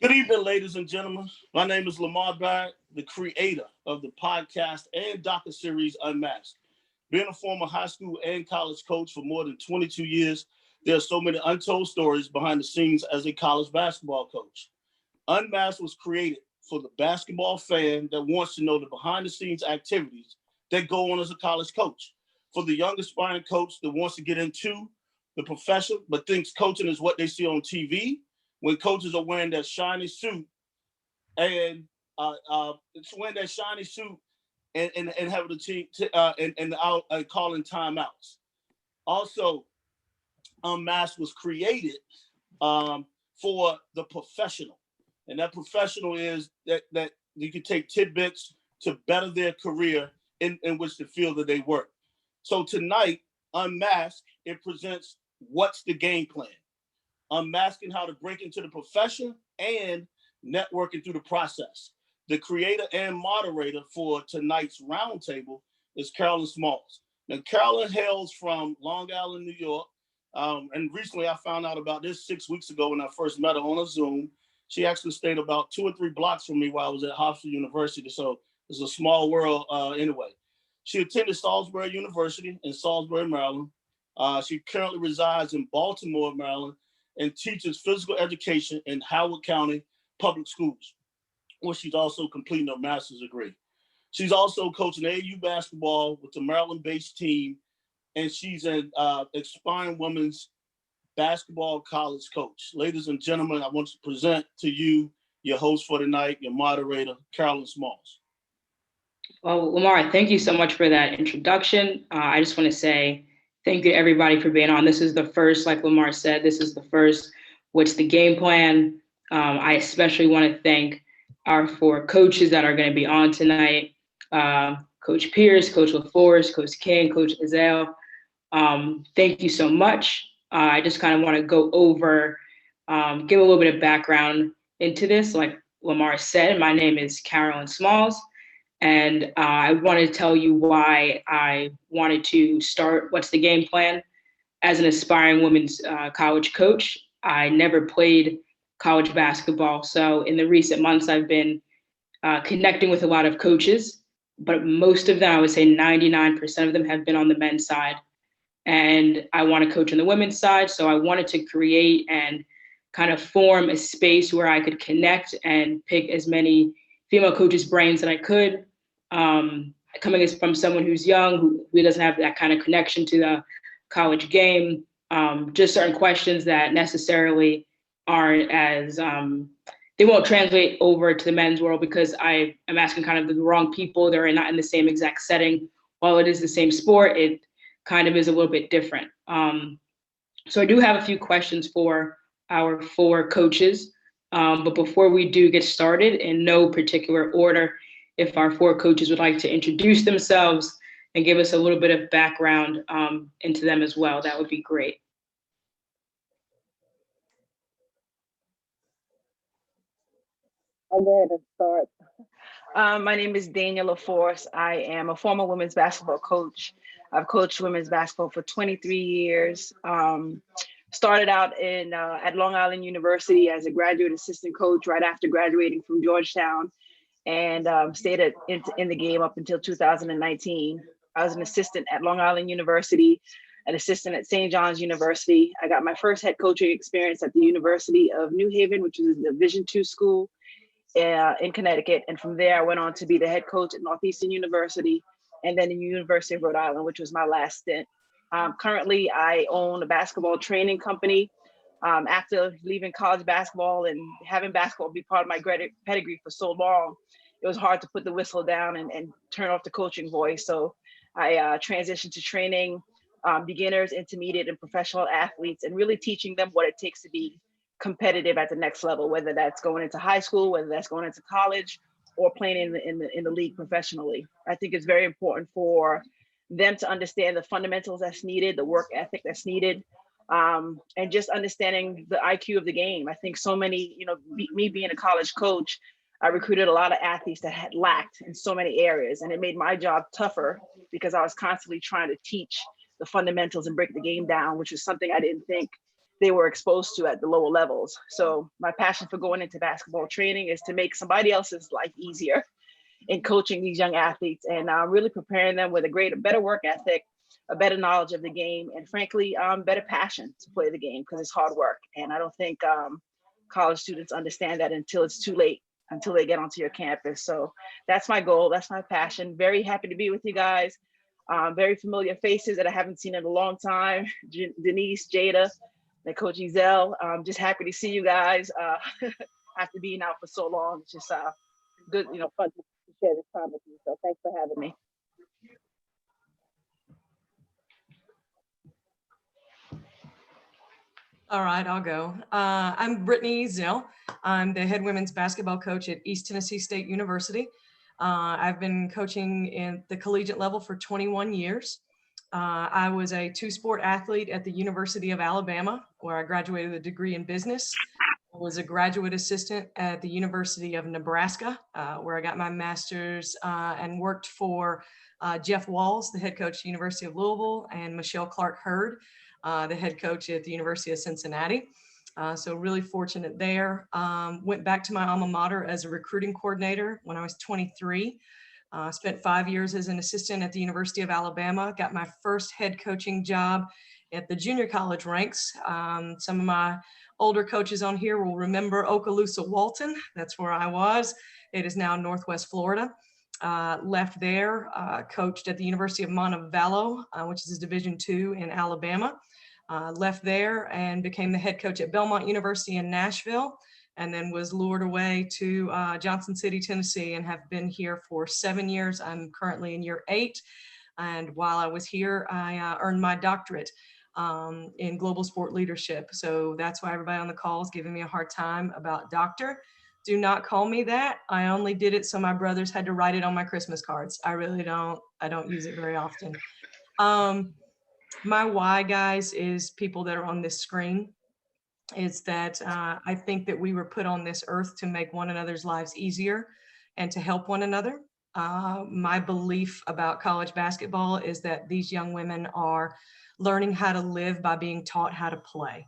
Good evening, ladies and gentlemen. My name is Lamar Barrett, the creator of the podcast and docu-series Unmasked. Being a former high school and college coach for more than 22 years, there are so many untold stories behind the scenes as a college basketball coach. Unmasked was created for the basketball fan that wants to know the behind-the-scenes activities that go on as a college coach. For the young aspiring coach that wants to get into the profession but thinks coaching is what they see on TV, when coaches are wearing that shiny suit it's wearing that shiny suit and having the team and out calling timeouts. Also, Unmasked was created for the professional, and that professional is that you can take tidbits to better their career in which the field that they work. So tonight, Unmasked, it presents what's the game plan, unmasking how to break into the profession and networking through the process. The creator and moderator for tonight's roundtable is Carolyn Smalls. Now, Carolyn hails from Long Island, New York. And recently I found out about this 6 weeks ago when I first met her on a Zoom. She actually stayed about 2 or 3 blocks from me while I was at Hofstra University. So it's a small world anyway. She attended Salisbury University in Salisbury, Maryland. She currently resides in Baltimore, Maryland, and teaches physical education in Howard County Public Schools, where she's also completing her master's degree. She's also coaching AAU basketball with the Maryland-based team, and she's an aspiring women's basketball college coach. Ladies and gentlemen, I want to present to you your host for tonight, your moderator, Carolyn Smalls. Well, Lamar, thank you so much for that introduction. I just want to say thank you to everybody for being on. This is the first, like Lamar said, this is the first What's the Game Plan? I especially want to thank our 4 coaches that are going to be on tonight. Coach Pierce, Coach Laforce, Coach King, Coach Azale. Thank you so much. I just kind of want to go over, give a little bit of background into this. Like Lamar said, my name is Carolyn Smalls, and I want to tell you why I wanted to start What's the Game Plan. As an aspiring women's college coach, I never played college basketball. So in the recent months, I've been connecting with a lot of coaches, but most of them, I would say 99% of them have been on the men's side. And I want to coach on the women's side. So I wanted to create and kind of form a space where I could connect and pick as many female coaches' brains that I could. Coming from someone who's young, who doesn't have that kind of connection to the college game, just certain questions that necessarily aren't as, they won't translate over to the men's world because I am asking kind of the wrong people. They're not in the same exact setting. While it is the same sport, it kind of is a little bit different. So I do have a few questions for our 4 coaches. But before we do get started, in no particular order, if our 4 coaches would like to introduce themselves and give us a little bit of background into them as well, that would be great. I'll go ahead and start. My name is Daniel Laforce. I am a former women's basketball coach. I've coached women's basketball for 23 years. Started out at Long Island University as a graduate assistant coach right after graduating from Georgetown, and stayed in the game up until 2019. I was an assistant at Long Island University, an assistant at St. John's University. I got my first head coaching experience at the University of New Haven, which is a Division II school in Connecticut. And from there, I went on to be the head coach at Northeastern University, and then the University of Rhode Island, which was my last stint. Currently, I own a basketball training company. After leaving college basketball and having basketball be part of my pedigree for so long, it was hard to put the whistle down and turn off the coaching voice. So I transitioned to training beginners, intermediate, and professional athletes, and really teaching them what it takes to be competitive at the next level, whether that's going into high school, whether that's going into college, or playing in the league professionally. I think it's very important for them to understand the fundamentals that's needed, the work ethic that's needed, and just understanding the IQ of the game. I think so many, me being a college coach, I recruited a lot of athletes that had lacked in so many areas, and it made my job tougher because I was constantly trying to teach the fundamentals and break the game down, which is something I didn't think they were exposed to at the lower levels. So my passion for going into basketball training is to make somebody else's life easier in coaching these young athletes and really preparing them with a better work ethic, a better knowledge of the game, and frankly, better passion to play the game because it's hard work. And I don't think college students understand that until it's too late, until they get onto your campus. So that's my goal. That's my passion. Very happy to be with you guys. Very familiar faces that I haven't seen in a long time. Denise, Jada, and Coach Ezell. Just happy to see you guys after being out for so long. It's just good, fun to share this time with you. So thanks for having me. All right, I'll go. I'm Brittany Zell. I'm the head women's basketball coach at East Tennessee State University. I've been coaching in the collegiate level for 21 years. I was a two-sport athlete at the University of Alabama, where I graduated with a degree in business. I was a graduate assistant at the University of Nebraska, where I got my master's and worked for Jeff Walls, the head coach at the University of Louisville, and Michelle Clark-Hurd, the head coach at the University of Cincinnati. So really fortunate there. Went back to my alma mater as a recruiting coordinator when I was 23. Spent 5 years as an assistant at the University of Alabama. Got my first head coaching job at the junior college ranks. Some of my older coaches on here will remember Okaloosa Walton. That's where I was. It is now Northwest Florida. Left there, coached at the University of Montevallo, which is Division II in Alabama. Left there and became the head coach at Belmont University in Nashville, and then was lured away to Johnson City, Tennessee, and have been here for 7 years. I'm currently in year 8. And while I was here, I earned my doctorate in global sport leadership. So that's why everybody on the call is giving me a hard time about doctor. Do not call me that. I only did it so my brothers had to write it on my Christmas cards. I don't use it very often. My why, guys, is people that are on this screen. Is that I think that we were put on this earth to make one another's lives easier and to help one another. My belief about college basketball is that these young women are learning how to live by being taught how to play.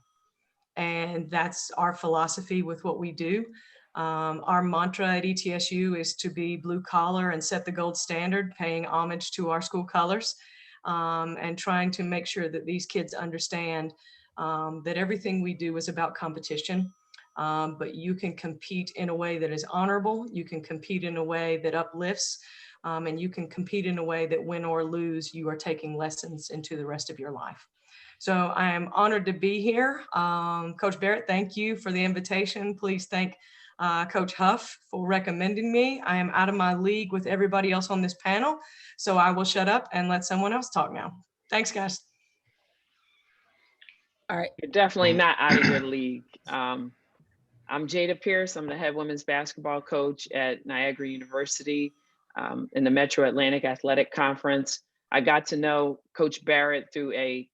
And that's our philosophy with what we do. Our mantra at ETSU is to be blue collar and set the gold standard, paying homage to our school colors, and trying to make sure that these kids understand that everything we do is about competition, but you can compete in a way that is honorable, you can compete in a way that uplifts, and you can compete in a way that win or lose, you are taking lessons into the rest of your life. So I am honored to be here. Coach Barrett, thank you for the invitation. Please thank Coach Huff for recommending me. I am out of my league with everybody else on this panel, so I will shut up and let someone else talk now. Thanks, guys. All right. You're definitely not out of your league. I'm Jada Pierce. I'm the head women's basketball coach at Niagara University in the Metro Atlantic Athletic Conference. I got to know Coach Barrett through a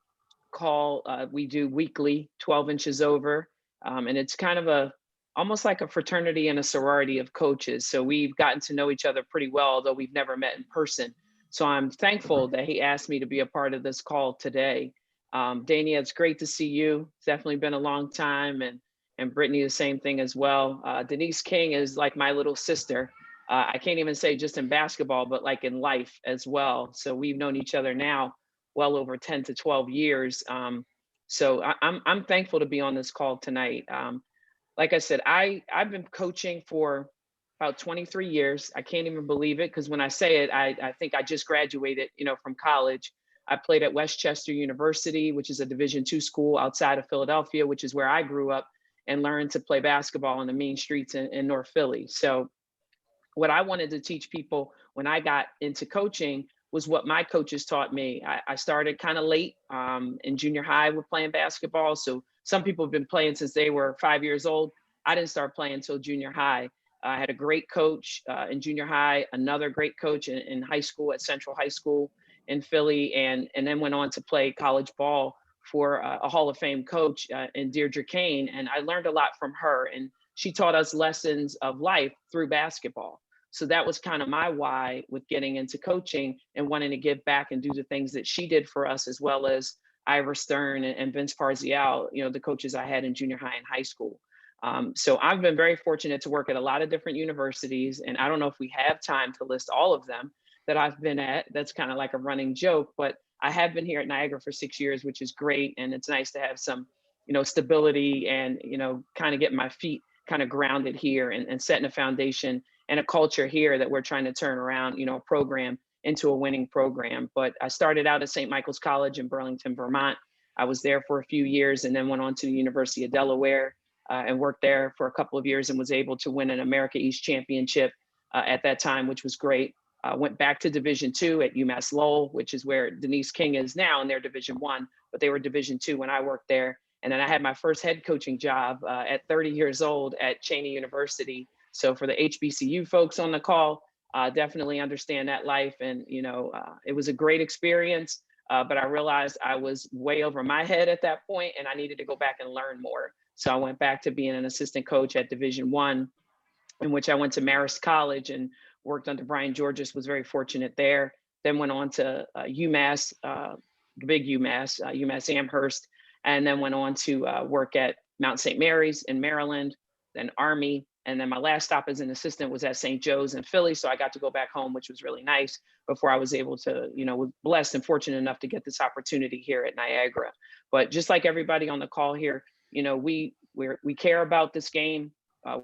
call we do weekly, 12 inches over. And it's kind of almost like a fraternity and a sorority of coaches. So we've gotten to know each other pretty well, although we've never met in person. So I'm thankful that he asked me to be a part of this call today. Dania, it's great to see you. It's definitely been a long time. And Brittany, the same thing as well. Denise King is like my little sister. I can't even say just in basketball, but like in life as well. So we've known each other now well over 10 to 12 years. So I'm thankful to be on this call tonight. Like I said, I've been coaching for about 23 years. I can't even believe it, because when I say it, I think I just graduated, from college. I played at Westchester University, which is a Division II school outside of Philadelphia, which is where I grew up and learned to play basketball on the main streets in North Philly. So what I wanted to teach people when I got into coaching was what my coaches taught me. I started kind of late in junior high with playing basketball. So some people have been playing since they were 5 years old. I didn't start playing until junior high. I had a great coach in junior high, another great coach in high school at Central High School in Philly, and then went on to play college ball for a Hall of Fame coach in Deirdre Kane. And I learned a lot from her, and she taught us lessons of life through basketball. So that was kind of my why with getting into coaching and wanting to give back and do the things that she did for us, as well as Ivor Stern and Vince Parzial, the coaches I had in junior high and high school. So I've been very fortunate to work at a lot of different universities, and I don't know if we have time to list all of them that I've been at. That's kind of like a running joke, but I have been here at Niagara for 6 years, which is great. And it's nice to have some, stability and, kind of get my feet kind of grounded here and setting a foundation and a culture here that we're trying to turn around, a program into a winning program. But I started out at St. Michael's College in Burlington, Vermont. I was there for a few years and then went on to the University of Delaware and worked there for a couple of years and was able to win an America East Championship at that time, which was great. Went back to Division II at UMass Lowell, which is where Denise King is now, and they're Division I, but they were Division II when I worked there. And then I had my first head coaching job at 30 years old at Cheney University. So for the HBCU folks on the call, definitely understand that life. And, it was a great experience, but I realized I was way over my head at that point, and I needed to go back and learn more. So I went back to being an assistant coach at Division I, in which I went to Marist College and worked under Brian Georges, was very fortunate there. Then went on to UMass, big UMass, UMass Amherst, and then went on to work at Mount St. Mary's in Maryland, then Army. And then my last stop as an assistant was at St. Joe's in Philly. So I got to go back home, which was really nice before I was able to, was blessed and fortunate enough to get this opportunity here at Niagara. But just like everybody on the call here, we care about this game.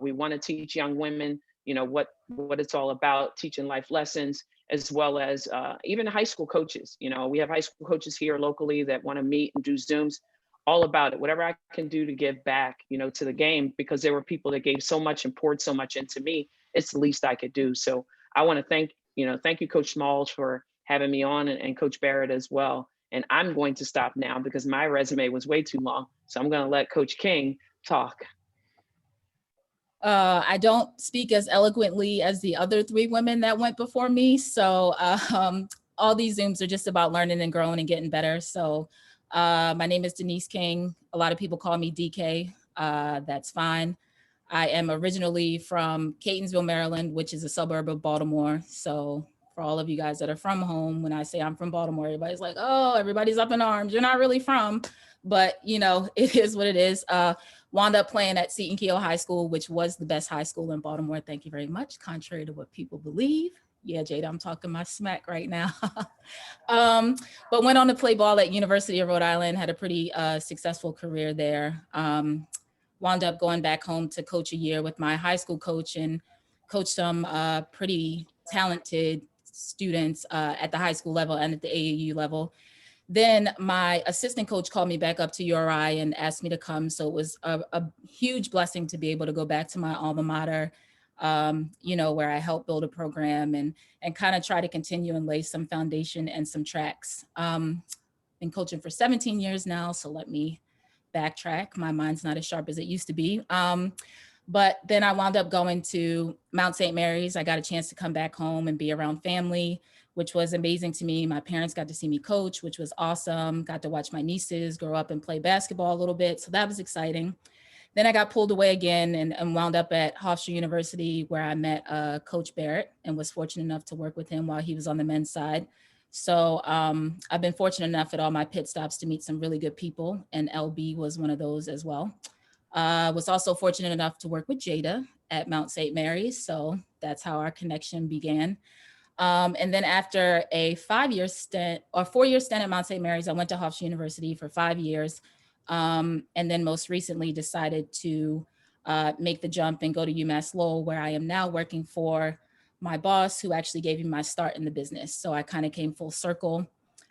We want to teach young women, what it's all about, teaching life lessons, as well as even high school coaches. We have high school coaches here locally that want to meet and do Zooms. All about it, whatever I can do to give back, to the game, because there were people that gave so much and poured so much into me. It's the least I could do. So I want to thank you, Coach Smalls, for having me on, and Coach Barrett as well. And I'm going to stop now because my resume was way too long. So I'm going to let Coach King talk. I don't speak as eloquently as the other 3 women that went before me. So all these Zooms are just about learning and growing and getting better. So my name is Denise King. A lot of people call me DK. That's fine. I am originally from Catonsville, Maryland, which is a suburb of Baltimore. So for all of you guys that are from home, when I say I'm from Baltimore, everybody's like, oh, everybody's up in arms. You're not really from, but it is what it is. Wound up playing at Seton Keogh High School, which was the best high school in Baltimore. Thank you very much. Contrary to what people believe. Yeah, Jada, I'm talking my smack right now. But went on to play ball at University of Rhode Island, had a pretty successful career there. Wound up going back home to coach a year with my high school coach and coached some pretty talented students at the high school level and at the AAU level. Then my assistant coach called me back up to URI and asked me to come. So it was a huge blessing to be able to go back to my alma mater, where I helped build a program and kind of try to continue and lay some foundation and some tracks. Been coaching for 17 years now, so let me backtrack. My mind's not as sharp as it used to be. But then I wound up going to Mount St. Mary's. I got a chance to come back home and be around family, which was amazing to me. My parents got to see me coach, which was awesome. Got to watch my nieces grow up and play basketball a little bit. So that was exciting. Then I got pulled away again and wound up at Hofstra University, where I met Coach Barrett and was fortunate enough to work with him while he was on the men's side. So I've been fortunate enough at all my pit stops to meet some really good people, and LB was one of those as well. Was also fortunate enough to work with Jada at Mount St. Mary's. So that's how our connection began. And then after a 4-year stint at Mount St. Mary's, I went to Hofstra University for 5 years. And then most recently decided to make the jump and go to UMass Lowell, where I am now working for my boss, who actually gave me my start in the business. So I kind of came full circle.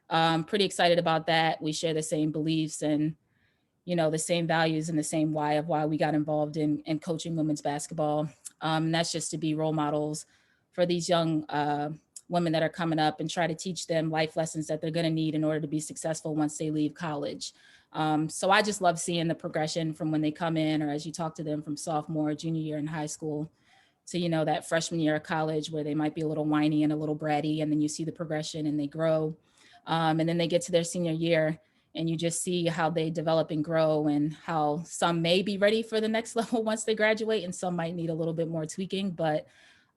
Pretty excited about that. We share the same beliefs and the same values and the same why of why we got involved in coaching women's basketball. And that's just to be role models for these young women that are coming up and try to teach them life lessons that they're going to need in order to be successful once they leave college. So I just love seeing the progression from when they come in, or as you talk to them from sophomore, junior year in high school to, that freshman year of college where they might be a little whiny and a little bratty, and then you see the progression and they grow. And then they get to their senior year and you just see how they develop and grow, and how some may be ready for the next level once they graduate and some might need a little bit more tweaking. But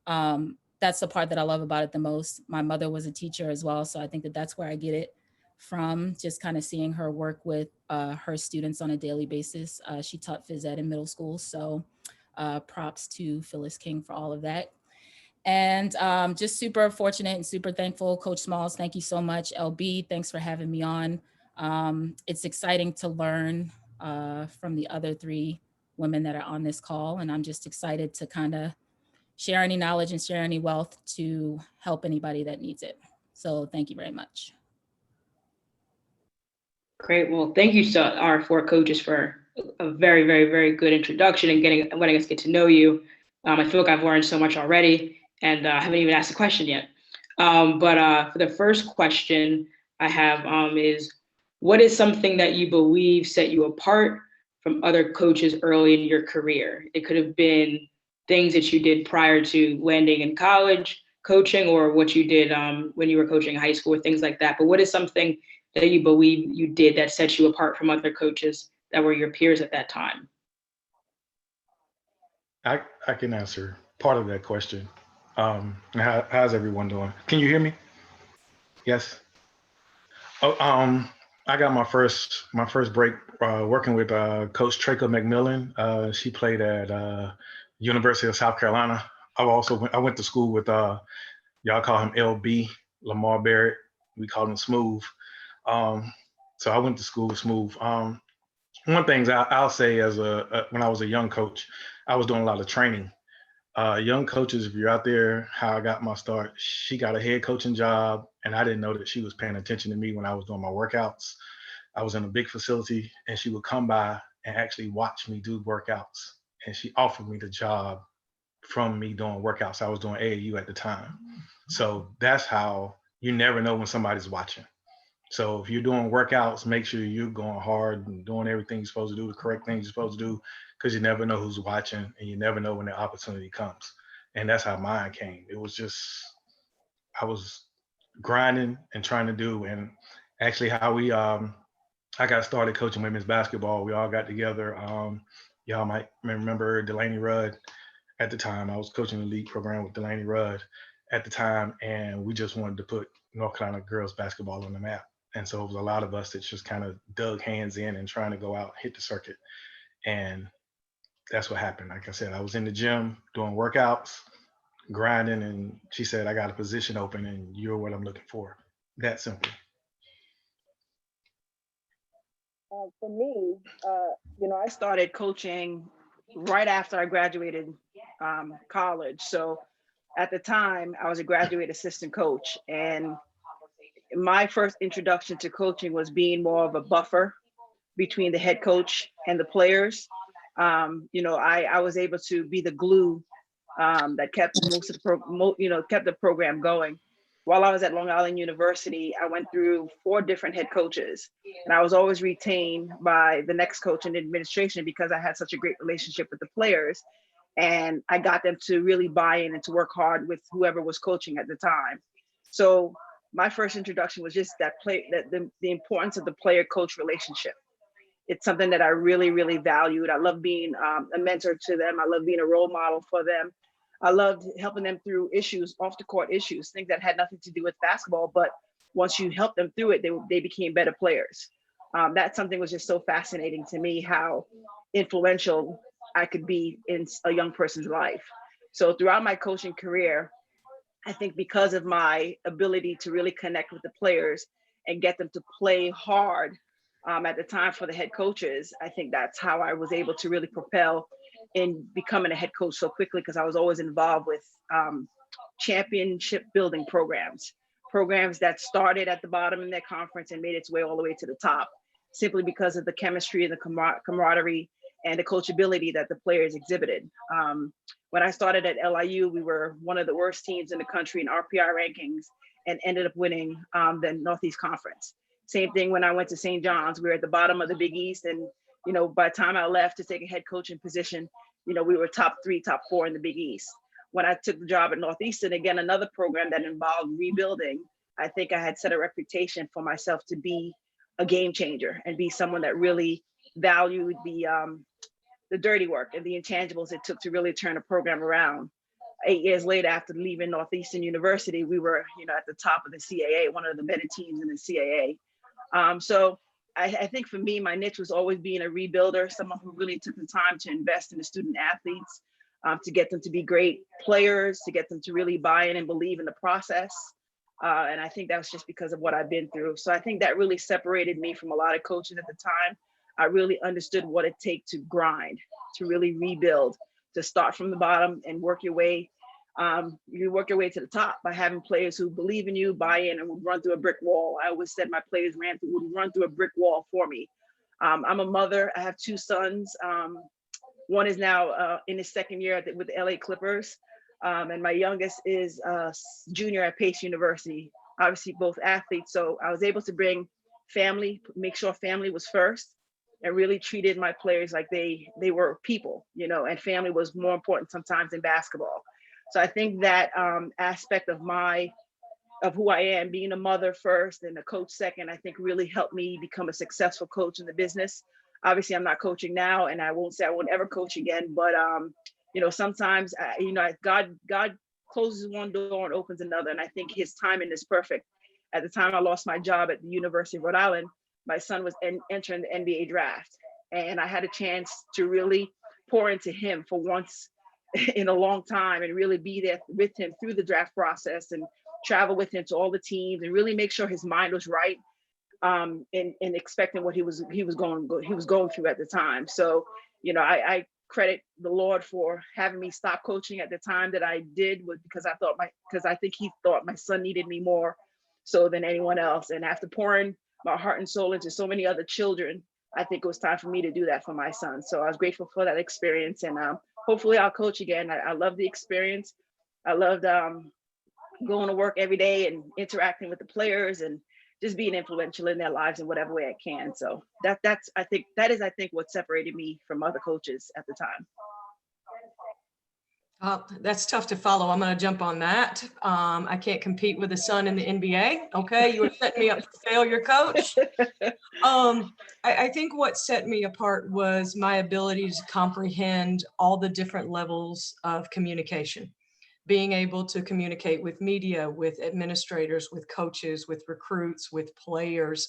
that's the part that I love about it the most. My mother was a teacher as well, so I think that that's where I get it from just kind of seeing her work with her students on a daily basis. She taught phys ed in middle school, so props to Phyllis King for all of that. And just super fortunate and super thankful. Coach Smalls, thank you so much. LB, thanks for having me on. It's exciting to learn from the other three women that are on this call. And I'm just excited to kind of share any knowledge and share any wealth to help anybody that needs it. So thank you very much. Great. Well, thank you to our four coaches for a very, very, very good introduction and letting us get to know you. I feel like I've learned so much already, and I haven't even asked a question yet. But for the first question I have is, what is something that you believe set you apart from other coaches early in your career? It could have been things that you did prior to landing in college coaching, or what you did when you were coaching high school, or things like that. But what is something that you believe you did that sets you apart from other coaches that were your peers at that time? I can answer part of that question. How's everyone doing? Can you hear me? Yes. Oh, I got my first break working with Coach Traco McMillan. She played at University of South Carolina. I went to school with y'all call him LB, Lamar Barrett. We call him Smooth. So I went to school with Smooth. One thing I'll say as when I was a young coach, I was doing a lot of training. Young coaches, if you're out there, how I got my start, she got a head coaching job, and I didn't know that she was paying attention to me when I was doing my workouts. I was in a big facility, and she would come by and actually watch me do workouts. And she offered me the job from me doing workouts. I was doing AAU at the time. So that's how you never know when somebody's watching. So if you're doing workouts, make sure you're going hard and doing everything you're supposed to do, the correct things you're supposed to do, because you never know who's watching and you never know when the opportunity comes. And that's how mine came. It was just, I was grinding and trying to do. And actually how I got started coaching women's basketball. We all got together. Y'all might remember Delaney Rudd at the time. I was coaching the league program with Delaney Rudd at the time. And we just wanted to put North Carolina girls basketball on the map. And so it was a lot of us that just kind of dug hands in and trying to go out, hit the circuit. And that's what happened. Like I said, I was in the gym doing workouts, grinding, and she said, I got a position open and you're what I'm looking for. That simple. For me, I started coaching right after I graduated college. So at the time, I was a graduate assistant coach, and my first introduction to coaching was being more of a buffer between the head coach and the players. I was able to be the glue that kept most of the kept the program going. While I was at Long Island University, I went through 4 different head coaches, and I was always retained by the next coach in administration because I had such a great relationship with the players, and I got them to really buy in and to work hard with whoever was coaching at the time. So my first introduction was just the importance of the player-coach relationship. It's something that I really, really valued. I love being a mentor to them. I love being a role model for them. I loved helping them through issues, off the court issues, things that had nothing to do with basketball, but once you help them through it, they became better players. That something was just so fascinating to me, how influential I could be in a young person's life. So throughout my coaching career, I think because of my ability to really connect with the players and get them to play hard at the time for the head coaches, I think that's how I was able to really propel in becoming a head coach so quickly, because I was always involved with championship building programs that started at the bottom in their conference and made its way all the way to the top, simply because of the chemistry and the camaraderie and the coachability that the players exhibited. When I started at LIU, we were one of the worst teams in the country in RPI rankings and ended up winning the Northeast Conference. Same thing when I went to St. John's, we were at the bottom of the Big East. And, by the time I left to take a head coaching position, we were top 3, top 4 in the Big East. When I took the job at Northeastern, again, another program that involved rebuilding, I think I had set a reputation for myself to be a game changer and be someone that really valued the dirty work and the intangibles it took to really turn a program around. 8 years later, after leaving Northeastern University, we were, at the top of the CAA, one of the better teams in the CAA. So I think for me, my niche was always being a rebuilder, someone who really took the time to invest in the student athletes, to get them to be great players, to get them to really buy in and believe in the process. And I think that was just because of what I've been through. So I think that really separated me from a lot of coaches at the time. I really understood what it takes to grind, to really rebuild, to start from the bottom and work your way. You work your way to the top by having players who believe in you, buy in, and would run through a brick wall. I always said my players would run through a brick wall for me. I'm a mother. I have 2 sons. One is now in his 2nd year with the LA Clippers. And my youngest is a junior at Pace University, obviously both athletes. So I was able to bring family, make sure family was first, and really treated my players like they were people, you know, and family was more important sometimes in basketball. So I think that aspect of who I am, being a mother first and a coach second, I think really helped me become a successful coach in the business. Obviously, I'm not coaching now, and I won't say I won't ever coach again, but you know, sometimes, you know, God closes one door and opens another. And I think his timing is perfect. At the time I lost my job at the University of Rhode Island, my son was entering the NBA draft. And I had a chance to really pour into him for once in a long time and really be there with him through the draft process and travel with him to all the teams and really make sure his mind was right, in expecting what he was going through at the time. So, you know, I credit the Lord for having me stop coaching at the time that I did, was because I think he thought my son needed me more so than anyone else. And after pouring my heart and soul into so many other children, I think it was time for me to do that for my son. So I was grateful for that experience, and hopefully I'll coach again. I love the experience. I loved going to work every day and interacting with the players and just being influential in their lives in whatever way I can. So that's I think what separated me from other coaches at the time. That's tough to follow. I'm going to jump on that. I can't compete with a son in the NBA. Okay, you were setting me up for failure, coach. I think what set me apart was my ability to comprehend all the different levels of communication. Being able to communicate with media, with administrators, with coaches, with recruits, with players.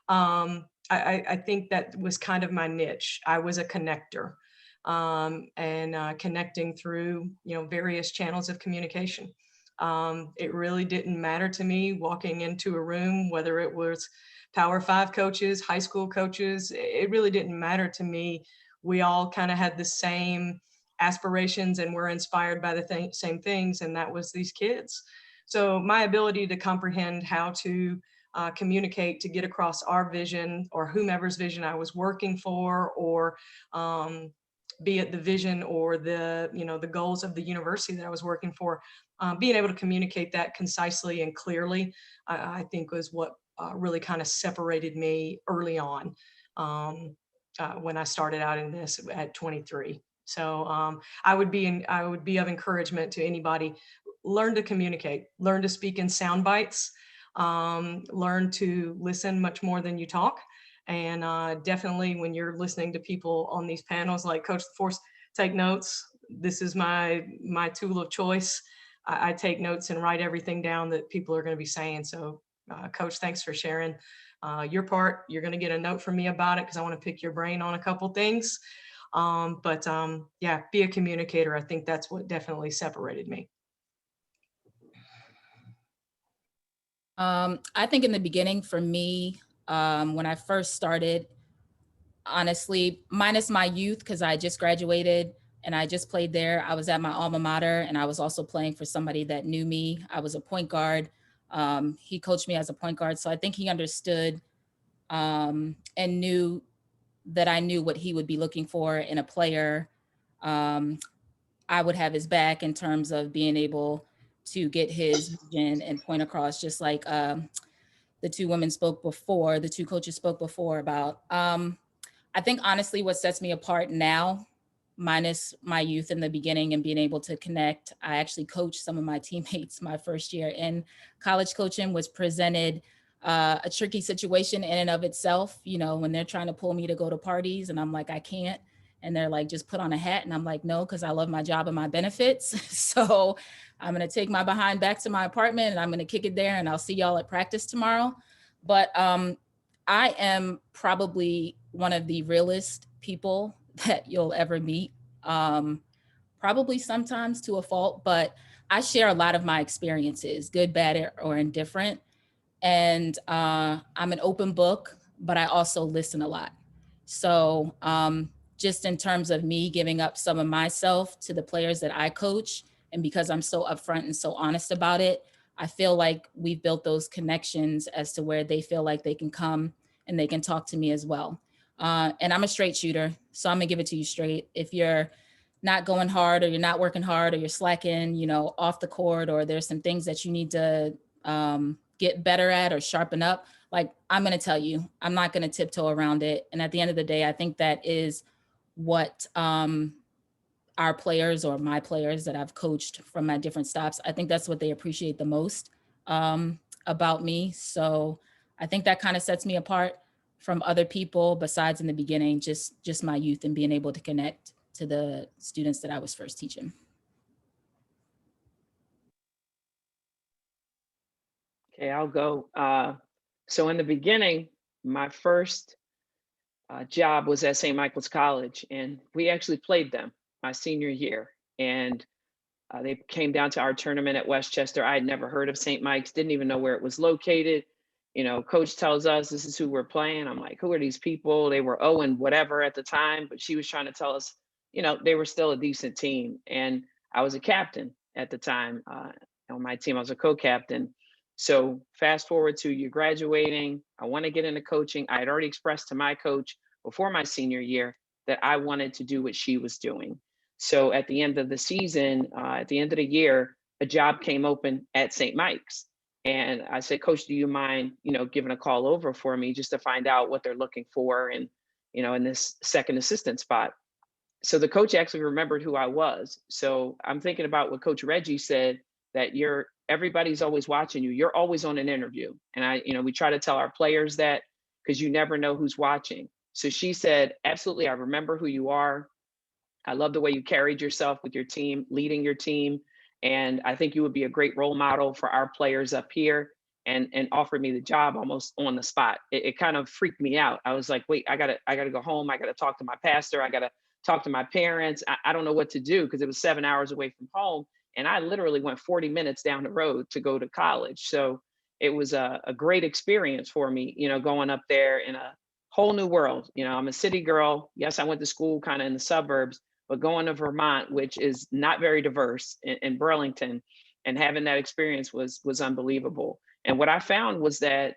I think that was kind of my niche. I was a connector, and connecting through, you know, various channels of communication. It really didn't matter to me walking into a room, whether it was Power 5 coaches, high school coaches, it really didn't matter to me. We all kind of had the same aspirations and were inspired by the same things, and that was these kids. So my ability to comprehend how to communicate to get across our vision or whomever's vision I was working for, or be it the vision or the, you know, the goals of the university that I was working for, being able to communicate that concisely and clearly, I think was what really kind of separated me early on when I started out in this at 23. So I would be of encouragement to anybody: learn to communicate, learn to speak in sound bites, learn to listen much more than you talk. And definitely when you're listening to people on these panels like Coach Laforce, take notes. This is my tool of choice. I take notes and write everything down that people are going to be saying. So Coach, thanks for sharing your part. You're going to get a note from me about it because I want to pick your brain on a couple things. Yeah, be a communicator. I think that's what definitely separated me. I think in the beginning for me, when I first started, honestly, minus my youth, because I just graduated and I just played there. I was at my alma mater and I was also playing for somebody that knew me. I was a point guard. He coached me as a point guard. So I think he understood and knew that I knew what he would be looking for in a player. I would have his back in terms of being able to get his vision and point across, just like the two coaches spoke before about. I think honestly what sets me apart now, minus my youth in the beginning and being able to connect, I actually coached some of my teammates my first year in college coaching, was presented a tricky situation in and of itself, you know, when they're trying to pull me to go to parties and I'm like, I can't. And they're like, just put on a hat. And I'm like, no, because I love my job and my benefits. So I'm going to take my behind back to my apartment and I'm going to kick it there and I'll see y'all at practice tomorrow. But I am probably one of the realest people that you'll ever meet. Probably sometimes to a fault, but I share a lot of my experiences, good, bad, or indifferent. And I'm an open book, but I also listen a lot. So just in terms of me giving up some of myself to the players that I coach, and because I'm so upfront and so honest about it, I feel like we've built those connections as to where they feel like they can come and they can talk to me as well. And I'm a straight shooter, so I'm gonna give it to you straight. If you're not going hard, or you're not working hard, or you're slacking, off the court, or there's some things that you need to get better at or sharpen up, like, I'm going to tell you, I'm not going to tiptoe around it. And at the end of the day, I think that is what our players, or my players that I've coached from my different stops, I think that's what they appreciate the most about me. So I think that kind of sets me apart from other people, besides in the beginning, just my youth and being able to connect to the students that I was first teaching. Okay, I'll go. So in the beginning, my first job was at St. Michael's College, and we actually played them my senior year. And they came down to our tournament at Westchester. I had never heard of St. Mike's, didn't even know where it was located. Coach tells us this is who we're playing. I'm like, who are these people? They were 0 and whatever at the time, but she was trying to tell us, they were still a decent team. And I was a captain at the time. On my team, I was a co-captain. So fast forward to you graduating, I want to get into coaching. I had already expressed to my coach before my senior year that I wanted to do what she was doing. So at the end of the season, at the end of the year, a job came open at St. Mike's. And I said, Coach, do you mind, giving a call over for me just to find out what they're looking for and, in this second assistant spot. So the coach actually remembered who I was. So I'm thinking about what Coach Reggie said, that everybody's always watching you. You're always on an interview. And we try to tell our players that, because you never know who's watching. So she said, absolutely, I remember who you are. I love the way you carried yourself with your team, leading your team. And I think you would be a great role model for our players up here, and offered me the job almost on the spot. It kind of freaked me out. I was like, wait, I gotta go home. I gotta talk to my pastor. I gotta talk to my parents. I don't know what to do, because it was 7 hours away from home. And I literally went 40 minutes down the road to go to college. So it was a great experience for me, going up there in a whole new world. I'm a city girl. Yes, I went to school kind of in the suburbs, but going to Vermont, which is not very diverse, in Burlington, and having that experience was unbelievable. And what I found was that,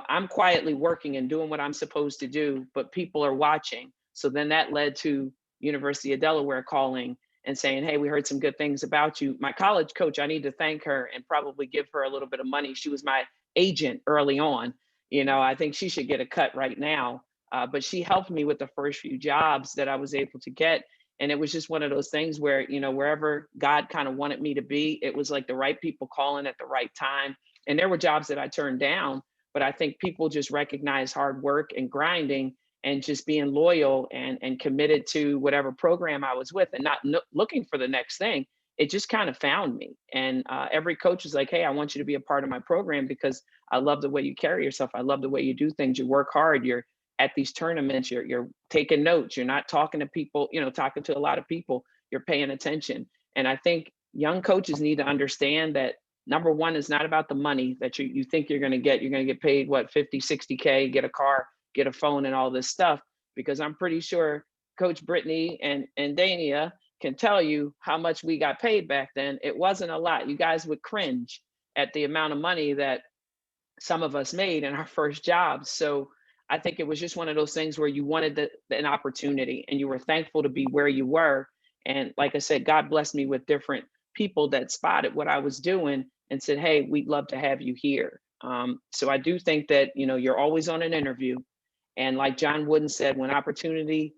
I'm quietly working and doing what I'm supposed to do, but people are watching. So then that led to University of Delaware calling and saying, hey, we heard some good things about you. My college coach, I need to thank her and probably give her a little bit of money. She was my agent early on. I think she should get a cut right now. But she helped me with the first few jobs that I was able to get. And it was just one of those things where, wherever God kind of wanted me to be, it was like the right people calling at the right time. And there were jobs that I turned down, but I think people just recognize hard work and grinding and just being loyal and committed to whatever program I was with, and not looking for the next thing. It just kind of found me. And every coach is like, hey, I want you to be a part of my program because I love the way you carry yourself. I love the way you do things. You work hard. You're at these tournaments. You're taking notes. You're not talking to people, talking to a lot of people. You're paying attention. And I think young coaches need to understand that, number one, is not about the money that you think you're going to get. You're going to get paid, what, 50, 60K, get a car, get a phone, and all this stuff. Because I'm pretty sure Coach Brittany and Dania can tell you how much we got paid back then. It wasn't a lot. You guys would cringe at the amount of money that some of us made in our first jobs. So I think it was just one of those things where you wanted an opportunity and you were thankful to be where you were. And like I said, God blessed me with different people that spotted what I was doing and said, hey, we'd love to have you here. So I do think that, you're always on an interview. And like John Wooden said, when opportunity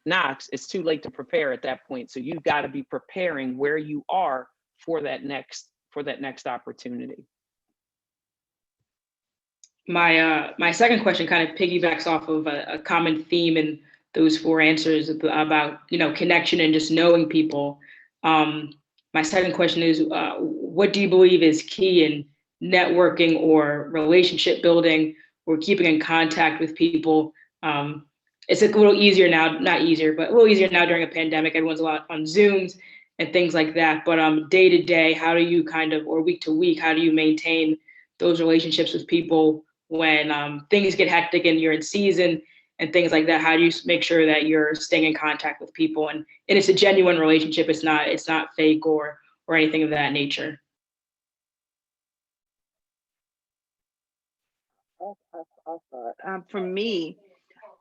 knocks, it's too late to prepare at that point. So you've got to be preparing where you are for that next opportunity. My second question kind of piggybacks off of a common theme in those 4 answers about, connection and just knowing people. My second question is, what do you believe is key in networking or relationship building, we're keeping in contact with people. It's a little easier now, not easier, but a little easier now during a pandemic. Everyone's a lot on Zooms and things like that. But day to day, how do you or week to week, how do you maintain those relationships with people when things get hectic and you're in season and things like that? How do you make sure that you're staying in contact with people and it's a genuine relationship? It's not fake or anything of that nature. For me,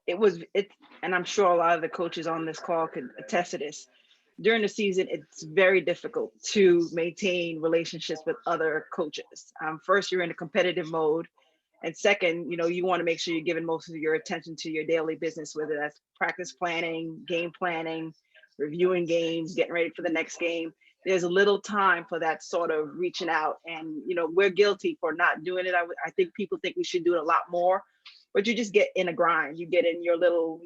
and I'm sure a lot of the coaches on this call could attest to this. During the season, it's very difficult to maintain relationships with other coaches. First, you're in a competitive mode. And second, you want to make sure you're giving most of your attention to your daily business, whether that's practice planning, game planning, reviewing games, getting ready for the next game. There's a little time for that sort of reaching out. And, we're guilty for not doing it. I think people think we should do it a lot more, but you just get in a grind. You get in your little,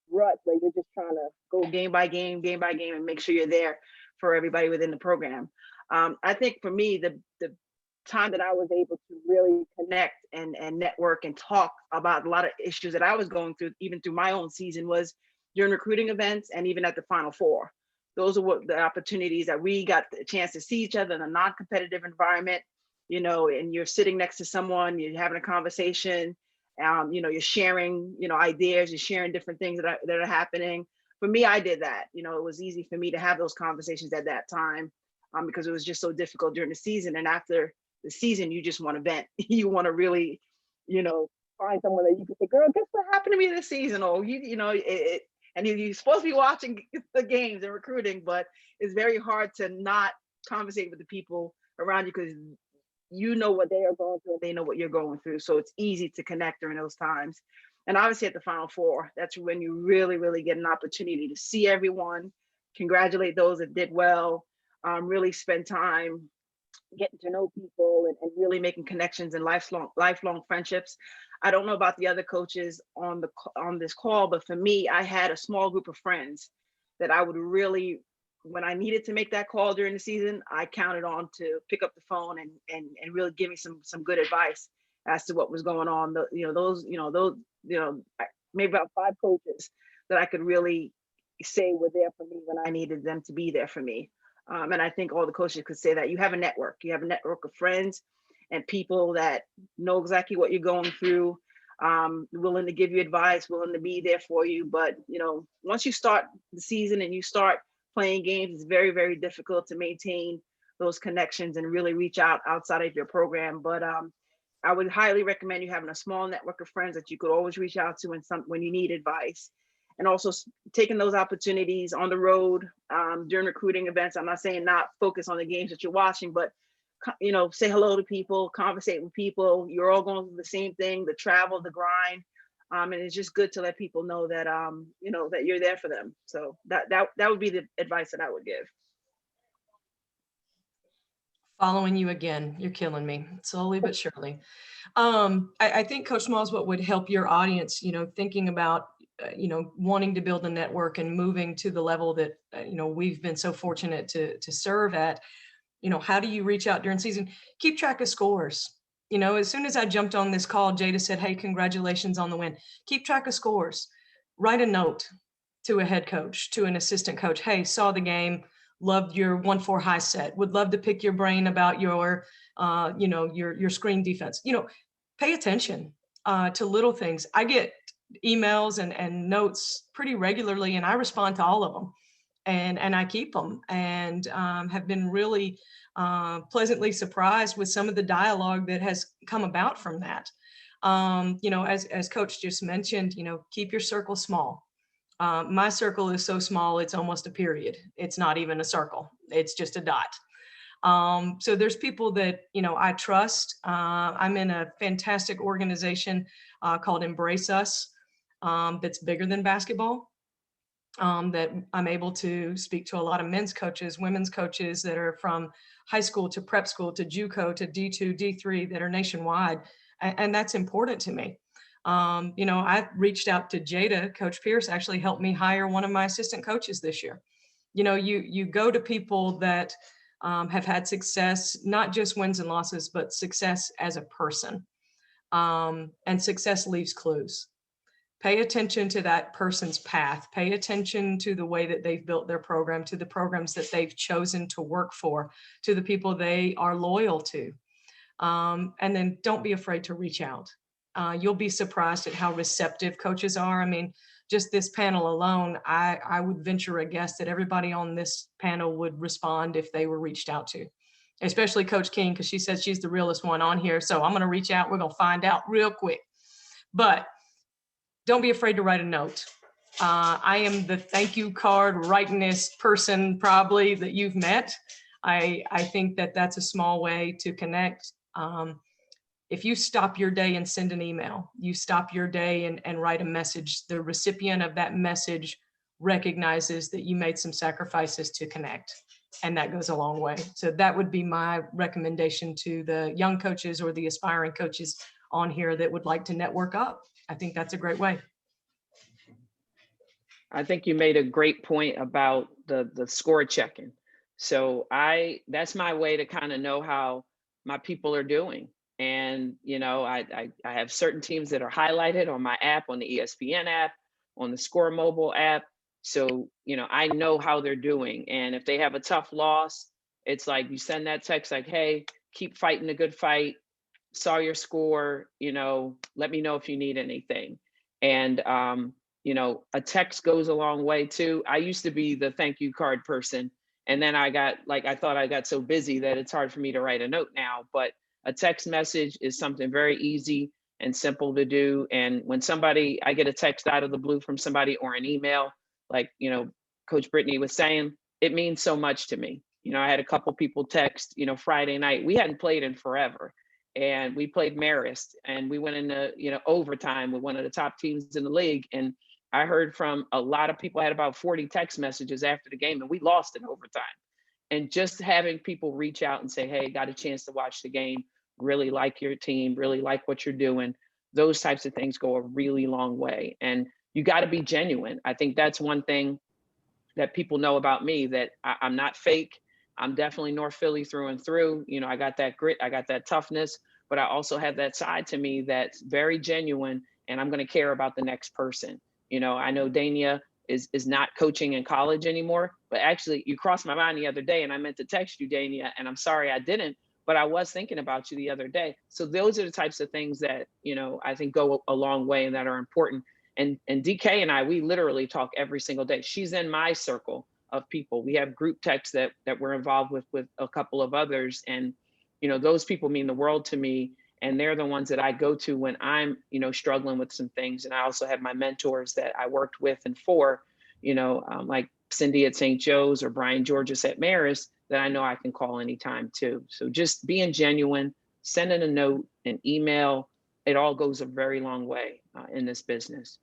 rut where you're just trying to go game by game, and make sure you're there for everybody within the program. I think for me, the time that I was able to really connect and network and talk about a lot of issues that I was going through, even through my own season, was during recruiting events and even at the Final Four. Those are what the opportunities that we got the chance to see each other in a non-competitive environment, and you're sitting next to someone, you're having a conversation, you're sharing, ideas, you're sharing different things that are happening. For me, I did that. It was easy for me to have those conversations at that time because it was just so difficult during the season. And after the season, you just want to vent. You want to really, find someone that you can say, girl, guess what happened to me this season? Or, and you're supposed to be watching the games and recruiting, but it's very hard to not conversate with the people around you because you know what they are going through and they know what you're going through. So it's easy to connect during those times. And obviously at the Final Four, that's when you really, really get an opportunity to see everyone, congratulate those that did well, really spend time getting to know people and really making connections and lifelong friendships. I don't know about the other coaches on this call, but for me, I had a small group of friends that I would really, when I needed to make that call during the season, I counted on to pick up the phone and really give me some good advice as to what was going on. Maybe about 5 coaches that I could really say were there for me when I needed them to be there for me. And I think all the coaches could say that you have a network. You have a network of friends and people that know exactly what you're going through, willing to give you advice, willing to be there for you. But, once you start the season and you start playing games, it's very, very difficult to maintain those connections and really reach out outside of your program. But I would highly recommend you having a small network of friends that you could always reach out to when you need advice. And also taking those opportunities on the road during recruiting events. I'm not saying not focus on the games that you're watching, but say hello to people, conversate with people. You're all going through the same thing, the travel, the grind. And it's just good to let people know that that you're there for them. So that would be the advice that I would give. Following you again, you're killing me slowly but surely. I think Coach Smalls, what would help your audience, thinking about wanting to build a network and moving to the level that, we've been so fortunate to serve at, how do you reach out during season? Keep track of scores. As soon as I jumped on this call, Jada said, hey, congratulations on the win. Keep track of scores. Write a note to a head coach, to an assistant coach. Hey, saw the game, loved your 1-4 high set, would love to pick your brain about your screen defense. Pay attention to little things. I get emails and notes pretty regularly, and I respond to all of them, and I keep them, and have been really pleasantly surprised with some of the dialogue that has come about from that. As Coach just mentioned, keep your circle small. My circle is so small, it's almost a period. It's not even a circle. It's just a dot. So there's people that, I trust. I'm in a fantastic organization called Embrace Us that's bigger than basketball, that I'm able to speak to a lot of men's coaches, women's coaches that are from high school to prep school to JUCO to D2, D3 that are nationwide. And that's important to me. I reached out to Jada. Coach Pierce actually helped me hire one of my assistant coaches this year. You go to people that have had success, not just wins and losses, but success as a person. and success leaves clues. Pay attention to that person's path. Pay attention to the way that they've built their program, to the programs that they've chosen to work for, to the people they are loyal to. And then don't be afraid to reach out. You'll be surprised at how receptive coaches are. I mean, just this panel alone, I would venture a guess that everybody on this panel would respond if they were reached out to, especially Coach King, because she said she's the realest one on here. So I'm going to reach out. We're going to find out real quick. But don't be afraid to write a note. I am the thank you card writingest person probably that you've met. I think that that's a small way to connect. If you stop your day and send an email, you stop your day and write a message, the recipient of that message recognizes that you made some sacrifices to connect. And that goes a long way. So that would be my recommendation to the young coaches or the aspiring coaches on here that would like to network up. I think that's a great way. I think you made a great point about the score checking. So that's my way to kind of know how my people are doing. And, you know, I have certain teams that are highlighted on my app, on the ESPN app, on the Score mobile app. So, you know, I know how they're doing. And if they have a tough loss, it's like you send that text like, hey, keep fighting a good fight. Saw your score, you know, let me know if you need anything. And, you know, a text goes a long way too. I used to be the thank you card person. And then I thought I got so busy that it's hard for me to write a note now, but a text message is something very easy and simple to do. And when I get a text out of the blue from somebody or an email, like, you know, Coach Brittany was saying, it means so much to me. You know, I had a couple people text, you know, Friday night, we hadn't played in forever. And we played Marist and we went into, you know, overtime with one of the top teams in the league. And I heard from a lot of people, I had about 40 text messages after the game and we lost in overtime. And just having people reach out and say, hey, got a chance to watch the game, really like your team, really like what you're doing. Those types of things go a really long way. And you got to be genuine. I think that's one thing that people know about me, that I'm not fake. I'm definitely North Philly through and through. You know, I got that grit, I got that toughness, but I also have that side to me that's very genuine, and I'm going to care about the next person. You know, I know Dania is not coaching in college anymore, but actually you crossed my mind the other day and I meant to text you, Dania, and I'm sorry I didn't, but I was thinking about you the other day. So those are the types of things that, you know, I think go a long way and that are important. And DK and I, we literally talk every single day. She's in my circle of people. We have group texts that we're involved with a couple of others. And, you know, those people mean the world to me. And they're the ones that I go to when I'm, you know, struggling with some things. And I also have my mentors that I worked with and for, you know, like Cindy at St. Joe's or Brian Georges at Marist, that I know I can call anytime too. So just being genuine, sending a note, an email, it all goes a very long way in this business.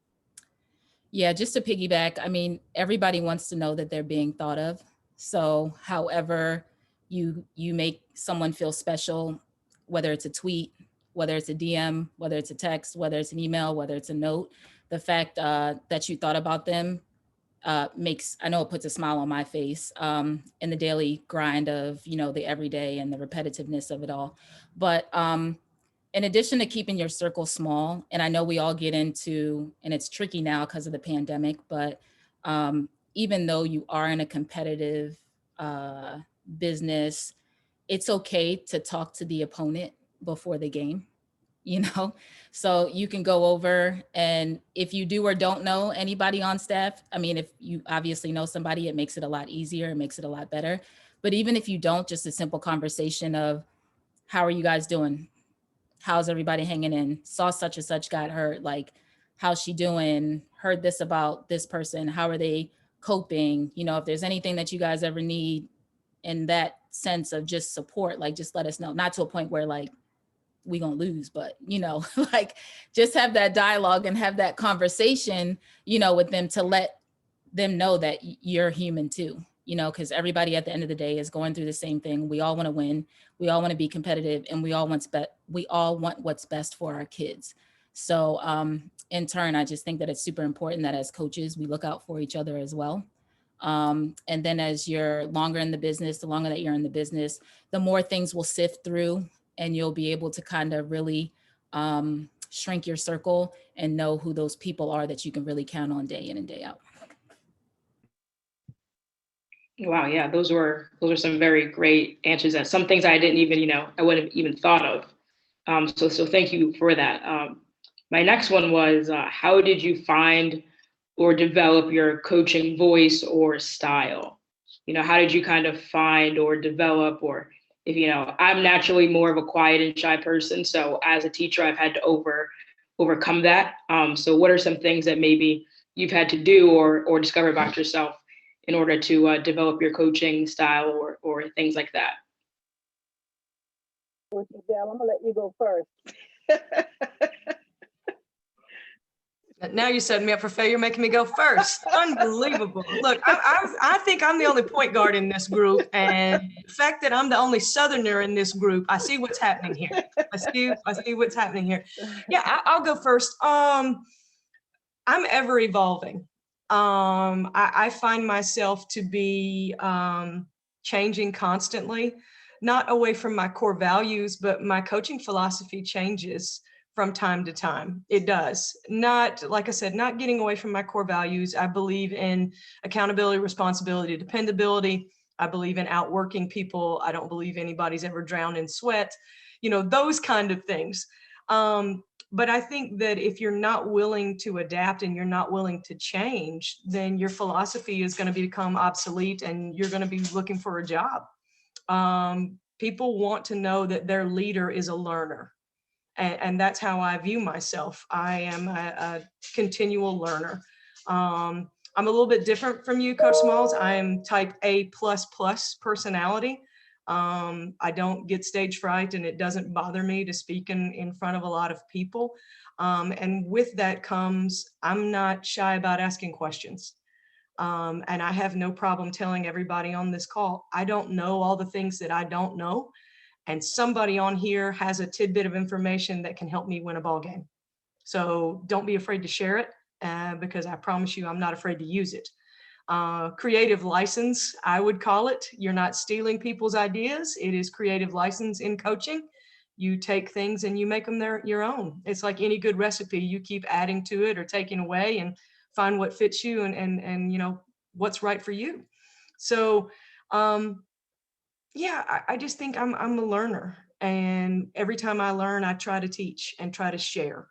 Yeah, just to piggyback, I mean, everybody wants to know that they're being thought of. So however you make someone feel special, whether it's a tweet, whether it's a DM, whether it's a text, whether it's an email, whether it's a note, the fact that you thought about them makes, I know it puts a smile on my face in the daily grind of, you know, the everyday and the repetitiveness of it all. But in addition to keeping your circle small, and I know we all get into, and it's tricky now because of the pandemic, but even though you are in a competitive business, it's okay to talk to the opponent before the game, you know? So you can go over, and if you do or don't know anybody on staff, I mean, if you obviously know somebody, it makes it a lot easier, it makes it a lot better. But even if you don't, just a simple conversation of, how are you guys doing? How's everybody hanging in? Saw such and such got hurt. Like, how's she doing? Heard this about this person. How are they coping? You know, if there's anything that you guys ever need in that sense of just support, like, just let us know. Not to a point where like we gonna lose, but you know, like, just have that dialogue and have that conversation, you know, with them, to let them know that you're human too. You know, because everybody at the end of the day is going through the same thing. We all want to win. We all want to be competitive, and we all want what's best for our kids. So in turn, I just think that it's super important that as coaches, we look out for each other as well. And then as you're longer in the business, the longer that you're in the business, the more things will sift through, and you'll be able to kind of really shrink your circle and know who those people are that you can really count on day in and day out. Wow, yeah, those are some very great answers. And some things I didn't even, I wouldn't have even thought of. So thank you for that. My next one was, how did you find or develop your coaching voice or style? How did you kind of find or develop, or if, I'm naturally more of a quiet and shy person. So as a teacher, I've had to overcome that. So what are some things that maybe you've had to do or discover about yourself in order to develop your coaching style or things like that? I'm gonna let you go first. Now you setting me up for failure, making me go first. Unbelievable. Look, I think I'm the only point guard in this group. And the fact that I'm the only Southerner in this group, I see what's happening here. I see what's happening here. Yeah, I'll go first. I'm ever evolving. I find myself to be changing constantly, not away from my core values, but my coaching philosophy changes from time to time. It does. Not, like I said, not getting away from my core values. I believe in accountability, responsibility, dependability. I believe in outworking people. I don't believe anybody's ever drowned in sweat, those kind of things. But I think that if you're not willing to adapt and you're not willing to change, then your philosophy is going to become obsolete and you're going to be looking for a job. People want to know that their leader is a learner. And that's how I view myself. I am a continual learner. I'm a little bit different from you, Coach Smalls. I am type A++ personality. I don't get stage fright, and it doesn't bother me to speak in front of a lot of people. And with that comes, I'm not shy about asking questions. And I have no problem telling everybody on this call, I don't know all the things that I don't know. And somebody on here has a tidbit of information that can help me win a ball game. So don't be afraid to share it, because I promise you, I'm not afraid to use it. Creative license, I would call it. You're not stealing people's ideas. It is creative license in coaching. You take things and you make them your own. It's like any good recipe. You keep adding to it or taking away and find what fits you and what's right for you. So, yeah, I just think I'm a learner, and every time I learn, I try to teach and try to share.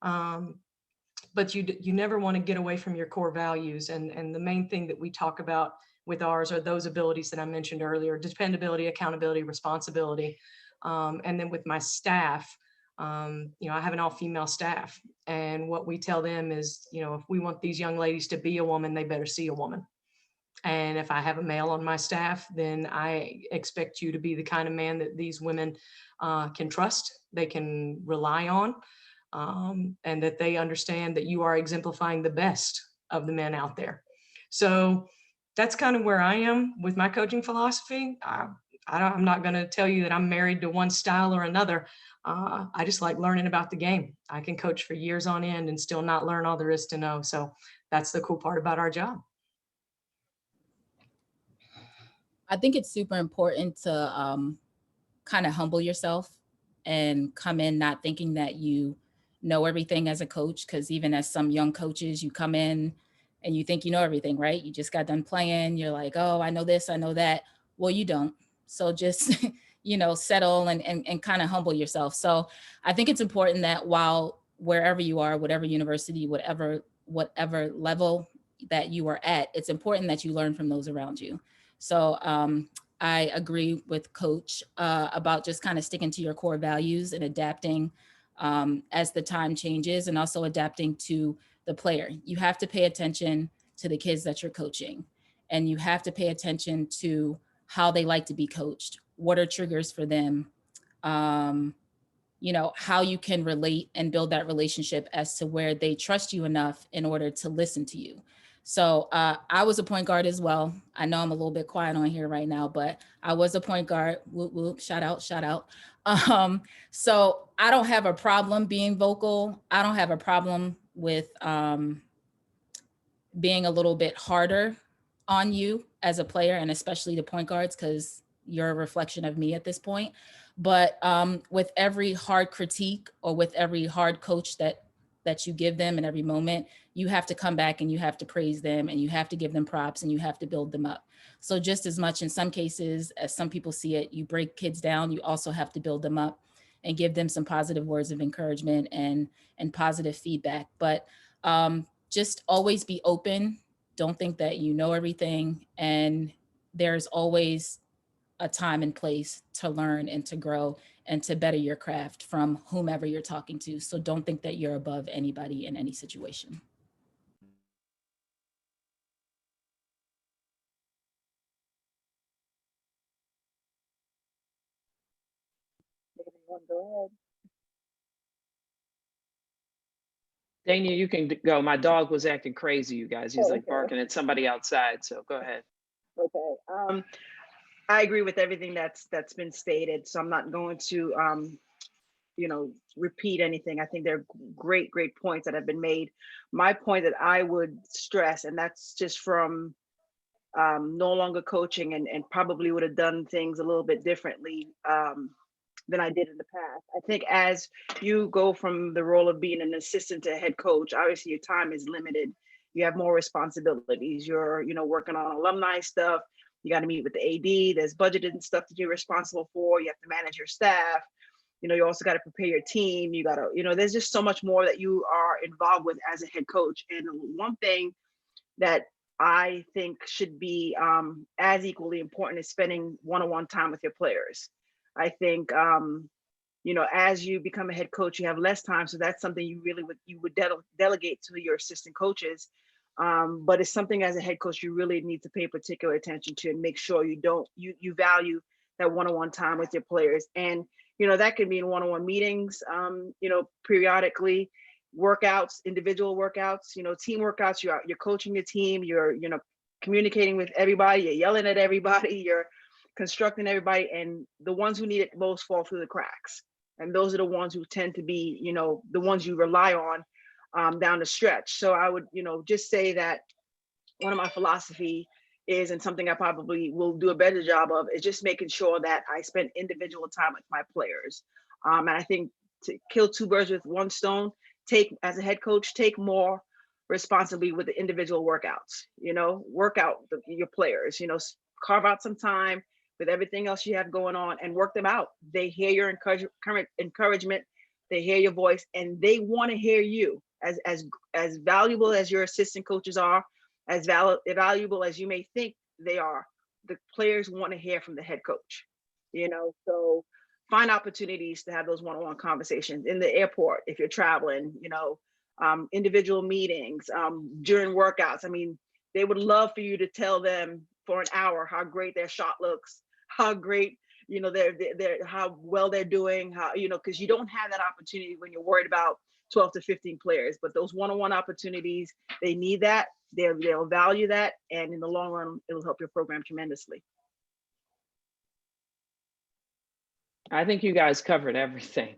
But you never want to get away from your core values, and the main thing that we talk about with ours are those abilities that I mentioned earlier: dependability, accountability, responsibility. And then with my staff, I have an all-female staff, and what we tell them is, if we want these young ladies to be a woman, they better see a woman. And if I have a male on my staff, then I expect you to be the kind of man that these women can trust, they can rely on, and that they understand that you are exemplifying the best of the men out there. So that's kind of where I am with my coaching philosophy. I'm not going to tell you that I'm married to one style or another. I just like learning about the game. I can coach for years on end and still not learn all there is to know. So that's the cool part about our job. I think it's super important to kind of humble yourself and come in not thinking that you know everything as a coach, because even as some young coaches, you come in and you think you know everything, right? You just got done playing. You're like, oh, I know this, I know that. Well, you don't. So just, settle and kind of humble yourself. So I think it's important that while wherever you are, whatever university, whatever level that you are at, it's important that you learn from those around you. So I agree with Coach about just kind of sticking to your core values and adapting as the time changes, and also adapting to the player. You have to pay attention to the kids that you're coaching, and you have to pay attention to how they like to be coached. What are triggers for them? How you can relate and build that relationship as to where they trust you enough in order to listen to you. So I was a point guard as well. I know I'm a little bit quiet on here right now, but I was a point guard. Whoop, whoop, shout out. So I don't have a problem being vocal. I don't have a problem with being a little bit harder on you as a player, and especially the point guards, because you're a reflection of me at this point. But with every hard critique or with every hard coach that you give them in every moment, you have to come back and you have to praise them and you have to give them props and you have to build them up. So just as much in some cases as some people see it, you break kids down, you also have to build them up and give them some positive words of encouragement and positive feedback. But just always be open. Don't think that you know everything. And there's always a time and place to learn and to grow and to better your craft from whomever you're talking to. So don't think that you're above anybody in any situation. Go Dania, you can go. My dog was acting crazy, you guys. He's Oh, like okay. barking at somebody outside. So go ahead. ahead. Okay. I agree with everything that's been stated, so I'm not going to repeat anything. I think they're great points that have been made. My point that I would stress, and that's just from no longer coaching and probably would have done things a little bit differently than I did in the past. I think as you go from the role of being an assistant to head coach, obviously your time is limited. You have more responsibilities. You're, working on alumni stuff. You got to meet with the AD. There's budgeted and stuff that you're responsible for. You have to manage your staff. You also got to prepare your team. You got to, there's just so much more that you are involved with as a head coach. And one thing that I think should be as equally important is spending one-on-one time with your players. I think, as you become a head coach, you have less time. So that's something you would delegate to your assistant coaches. But it's something as a head coach, you really need to pay particular attention to and make sure you value that one-on-one time with your players. And, that can be in one-on-one meetings, periodically, workouts, individual workouts, team workouts. You're coaching your team, you're, communicating with everybody, you're yelling at everybody, you're constructing everybody, and the ones who need it most fall through the cracks. And those are the ones who tend to be, the ones you rely on down the stretch. So I would, just say that one of my philosophy is, and something I probably will do a better job of, is just making sure that I spend individual time with my players. And I think to kill two birds with one stone, as a head coach, take more responsibility with the individual workouts, work out your players, carve out some time with everything else you have going on and work them out. They hear your encouragement, they hear your voice, and they want to hear you. As valuable as your assistant coaches are, as valuable as you may think they are, the players want to hear from the head coach, so find opportunities to have those one-on-one conversations in the airport, if you're traveling, individual meetings, during workouts. I mean, they would love for you to tell them for an hour how great their shot looks, how great, they're how well they're doing, how, because you don't have that opportunity when you're worried about 12 to 15 players. But those one-on-one opportunities, they need that, they'll value that, and in the long run, it'll help your program tremendously. I think you guys covered everything.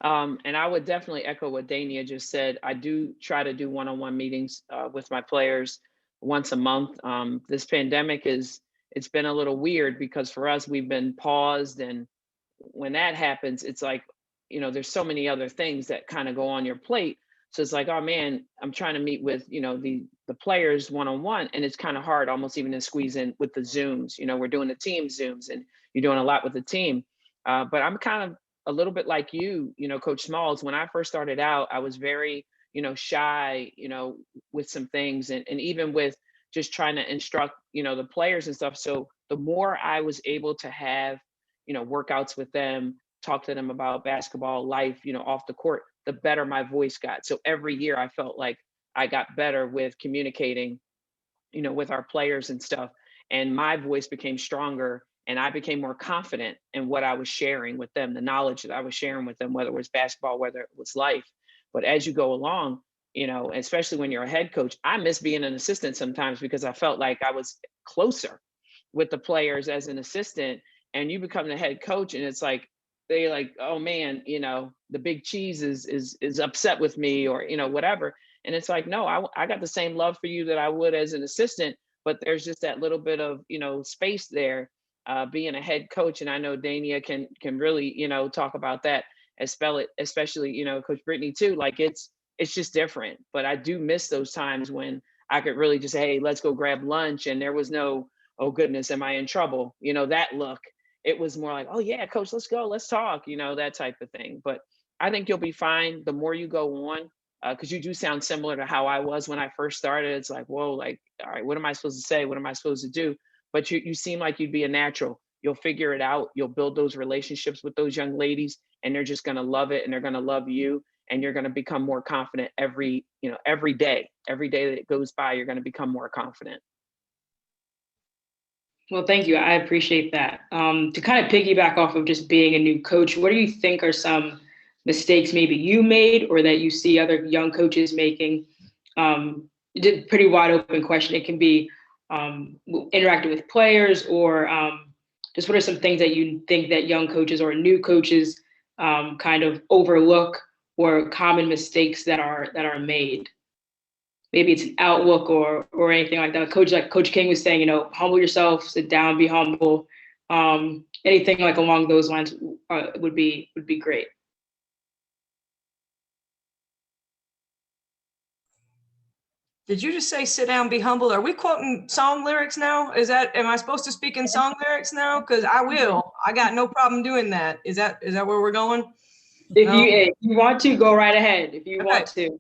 And I would definitely echo what Dania just said. I do try to do one-on-one meetings with my players once a month. This pandemic it's been a little weird because for us, we've been paused. And when that happens, it's like, there's so many other things that kind of go on your plate. So it's like, oh man, I'm trying to meet with, the players one-on-one. And it's kind of hard almost even to squeeze in with the Zooms. We're doing the team Zooms and you're doing a lot with the team. But I'm kind of a little bit like you, Coach Smalls. When I first started out, I was very, shy, with some things and even with just trying to instruct, the players and stuff. So the more I was able to have, workouts with them, talk to them about basketball life, off the court, the better my voice got. So every year I felt like I got better with communicating, with our players and stuff. And my voice became stronger and I became more confident in what I was sharing with them, the knowledge that I was sharing with them, whether it was basketball, whether it was life. But as you go along, especially when you're a head coach, I miss being an assistant sometimes because I felt like I was closer with the players as an assistant. And you become the head coach and it's like, they like, oh man, the big cheese is upset with me or, whatever. And it's like, no, I got the same love for you that I would as an assistant, but there's just that little bit of, space there being a head coach, and I know Dania can really, you know, talk about that, especially, you know, Coach Brittany too. Like it's just different. But I do miss those times when I could really just say, hey, let's go grab lunch, and there was no, oh goodness, am I in trouble? You know, that look. It was more like, oh yeah, coach, let's go, let's talk, you know, that type of thing. But I think you'll be fine the more you go on, because you do sound similar to how I was when I first started. It's like, whoa, like, all right, what am I supposed to say? What am I supposed to do? But you seem like you'd be a natural. You'll figure it out. You'll build those relationships with those young ladies, and they're just gonna love it, and they're gonna love you, and you're gonna become more confident every day. Every day that goes by, you're gonna become more confident. Well, thank you. I appreciate that. To kind of piggyback off of just being a new coach, what do you think are some mistakes maybe you made or that you see other young coaches making? Pretty wide open question. It can be interacting with players or just what are some things that you think that young coaches or new coaches kind of overlook or common mistakes that are made? Maybe it's an outlook or anything like that. Like Coach King was saying, you know, humble yourself, sit down, be humble. Anything like along those lines would be great. Did you just say sit down, be humble? Are we quoting song lyrics now? Am I supposed to speak in song lyrics now? Because I will. I got no problem doing that. Is that where we're going? If you want to, go right ahead. If you want to.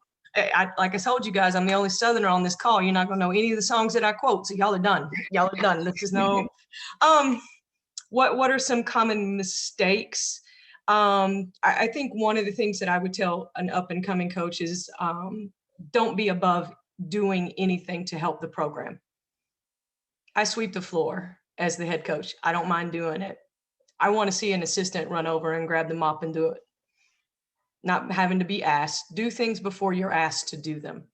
Like I told you guys, I'm the only Southerner on this call. You're not gonna know any of the songs that I quote, so y'all are done. Y'all are done. This is no. What are some common mistakes? I think one of the things that I would tell an up and coming coach is don't be above doing anything to help the program. I sweep the floor as the head coach. I don't mind doing it. I want to see an assistant run over and grab the mop and do it. Not having to be asked. Do things before you're asked to do them.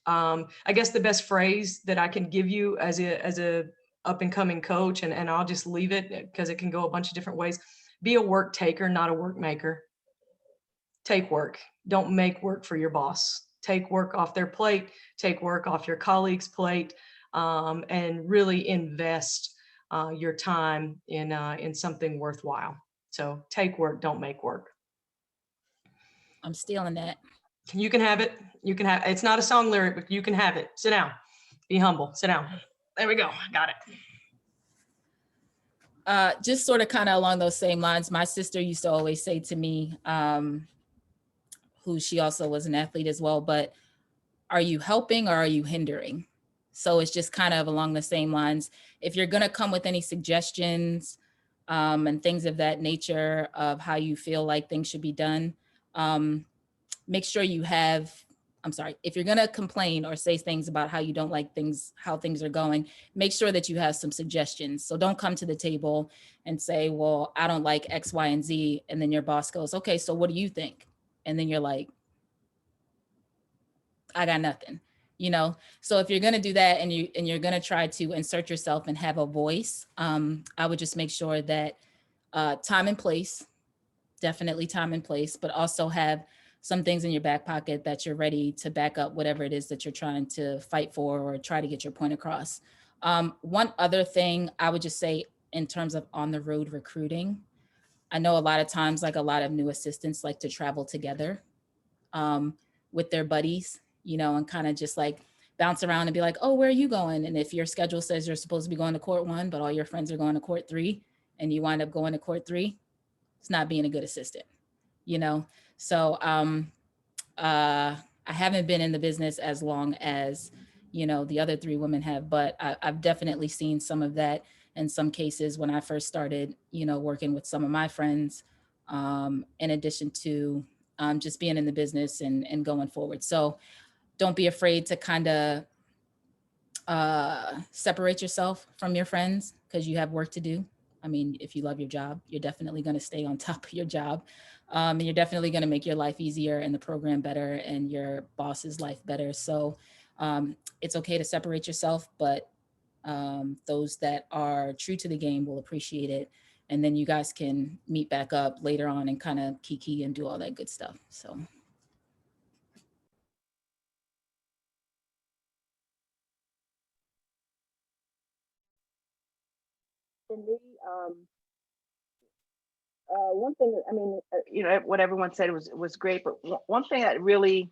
I guess the best phrase that I can give you as a up and coming coach, and I'll just leave it because it can go a bunch of different ways. Be a work taker, not a work maker. Take work. Don't make work for your boss. Take work off their plate. Take work off your colleagues' plate, and really invest your time in something worthwhile. So take work. Don't make work. I'm stealing that. You can have it. You can have it's not a song lyric, but you can have it. Sit down. Be humble. Sit down. There we go. Got it. Just sort of kind of along those same lines, my sister used to always say to me, who she also was an athlete as well, but are you helping or are you hindering? So it's just kind of along the same lines. If you're going to come with any suggestions and things of that nature of how you feel like things should be done, make sure you have, if you're going to complain or say things about how you don't like things, how things are going, make sure that you have some suggestions. So don't come to the table and say, well, I don't like X, Y, and Z. And then your boss goes, okay, so what do you think? And then you're like, I got nothing, you know? So if you're going to do that and you're going to try to insert yourself and have a voice, I would just make sure that time and place, definitely time and place, but also have some things in your back pocket that you're ready to back up whatever it is that you're trying to fight for or try to get your point across. One other thing I would just say in terms of on the road recruiting, I know a lot of times, like a lot of new assistants like to travel together with their buddies, you know, and kind of just like bounce around and be like, oh, where are you going? And if your schedule says you're supposed to be going to court 1, but all your friends are going to court 3 and you wind up going to court 3, it's not being a good assistant, you know? So I haven't been in the business as long as, you know, the other 3 women have, but I've definitely seen some of that in some cases when I first started, you know, working with some of my friends, in addition to just being in the business and going forward. So don't be afraid to kind of separate yourself from your friends because you have work to do. I mean, if you love your job, you're definitely going to stay on top of your job. And you're definitely going to make your life easier and the program better and your boss's life better. So it's okay to separate yourself, but those that are true to the game will appreciate it. And then you guys can meet back up later on and kind of kiki and do all that good stuff. So. for me, one thing, I mean, you know, what everyone said was great, but one thing that really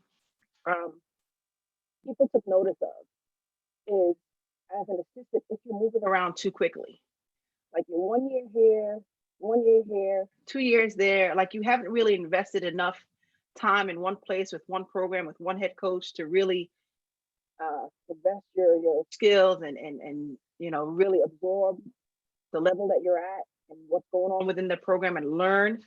people took notice of is, as an assistant, if you're moving around too quickly, like you're 1 year here, 1 year here, 2 years there, like you haven't really invested enough time in one place with one program with one head coach to really invest your skills and you know, really absorb the level that you're at and what's going on within the program and learn.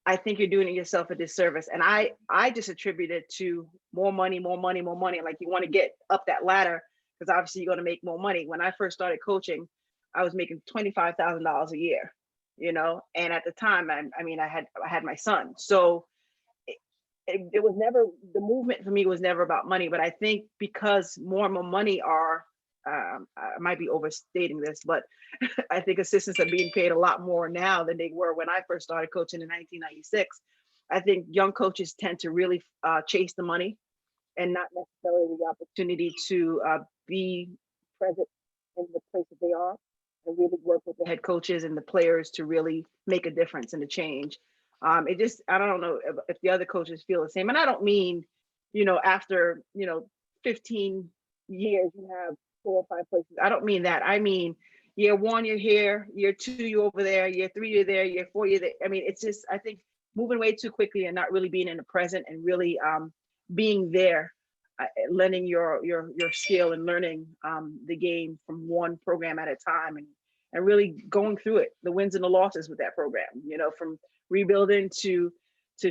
I think you're doing yourself a disservice. And I just attribute it to more money, more money, more money. Like you want to get up that ladder because obviously you're going to make more money. When I first started coaching, I was making $25,000 a year, you know, and at the time, I mean, I had my son. So it was never, the movement for me was never about money, but I think because more and more money are, I might be overstating this, but I think assistants are being paid a lot more now than they were when I first started coaching in 1996. I think young coaches tend to really chase the money and not necessarily the opportunity to be present in the place that they are and really work with the head coaches and the players to really make a difference and a change. It just, I don't know if the other coaches feel the same. And I don't mean, you know, after, you know, 15 years, you have 4 or 5 places. I don't mean that. I mean, year 1, you're here, year 2, you're over there, year 3, you're there, year 4, you're there. I mean, it's just, I think moving way too quickly and not really being in the present and really being there, lending your skill and learning the game from one program at a time and really going through it, the wins and the losses with that program, you know, from rebuilding to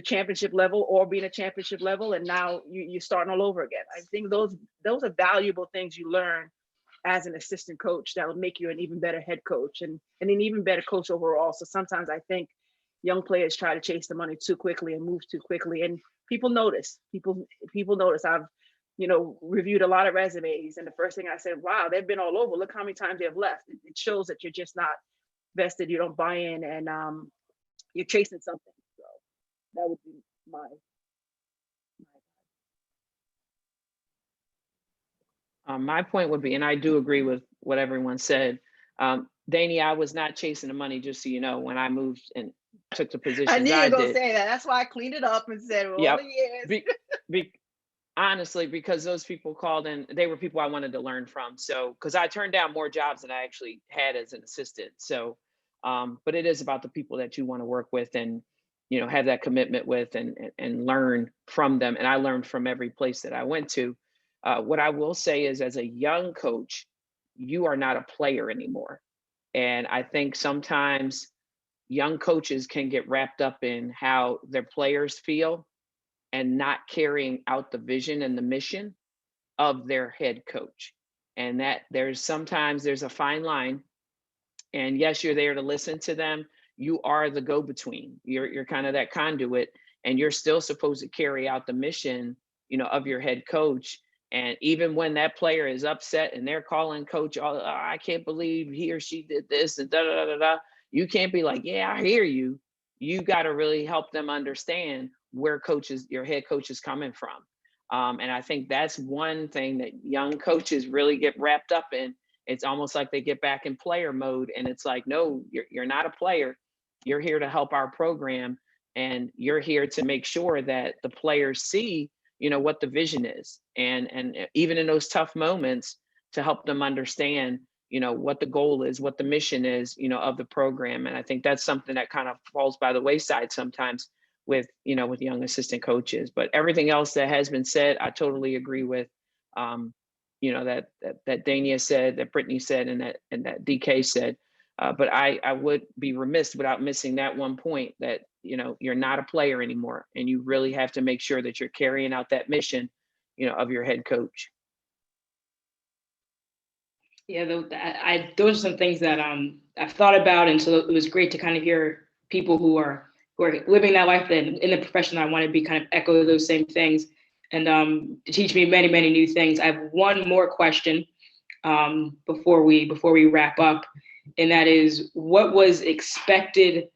championship level or being a championship level. And now you're starting all over again. I think those are valuable things you learn as an assistant coach that will make you an even better head coach and an even better coach overall. So sometimes I think young players try to chase the money too quickly and move too quickly, and people notice. People notice. I've, you know, reviewed a lot of resumes, and the first thing I said, wow, they've been all over. Look how many times they've left. It shows that you're just not vested. You don't buy in, and you're chasing something. So that would be my point would be, and I do agree with what everyone said. Danny, I was not chasing the money, just so you know, when I moved and took the positions I knew you I were gonna did. say that. That's why I cleaned it up and said, well, Yep. all the years. Honestly, because those people called in, they were people I wanted to learn from. So, because I turned down more jobs than I actually had as an assistant. So, but it is about the people that you want to work with and, you know, have that commitment with and learn from them. And I learned from every place that I went to. What I will say is, as a young coach, you are not a player anymore. And I think sometimes young coaches can get wrapped up in how their players feel and not carrying out the vision and the mission of their head coach. And that there's a fine line. And yes, you're there to listen to them. You are the go-between. You're kind of that conduit, and you're still supposed to carry out the mission, you know, of your head coach. And even when that player is upset and they're calling coach, oh, I can't believe he or she did this and da da da da. You can't be like, yeah, I hear you. You got to really help them understand where your head coach is coming from. And I think that's one thing that young coaches really get wrapped up in. It's almost like they get back in player mode, and it's like, no, you're not a player. You're here to help our program, and you're here to make sure that the players see, you know, what the vision is, and even in those tough moments, to help them understand, you know, what the goal is, what the mission is, you know, of the program. And I think that's something that kind of falls by the wayside sometimes with, you know, with young assistant coaches. But everything else that has been said, I totally agree with. You know, that Dania said, that Brittany said, and that DK said. But I would be remiss without missing that one point, that, you know, you're not a player anymore, and you really have to make sure that you're carrying out that mission, you know, of your head coach. Yeah, those are some things that I've thought about, and so it was great to kind of hear people who are living that life and in the profession I want to be kind of echo those same things, and teach me many new things. I have one more question before we wrap up, and that is, what was expected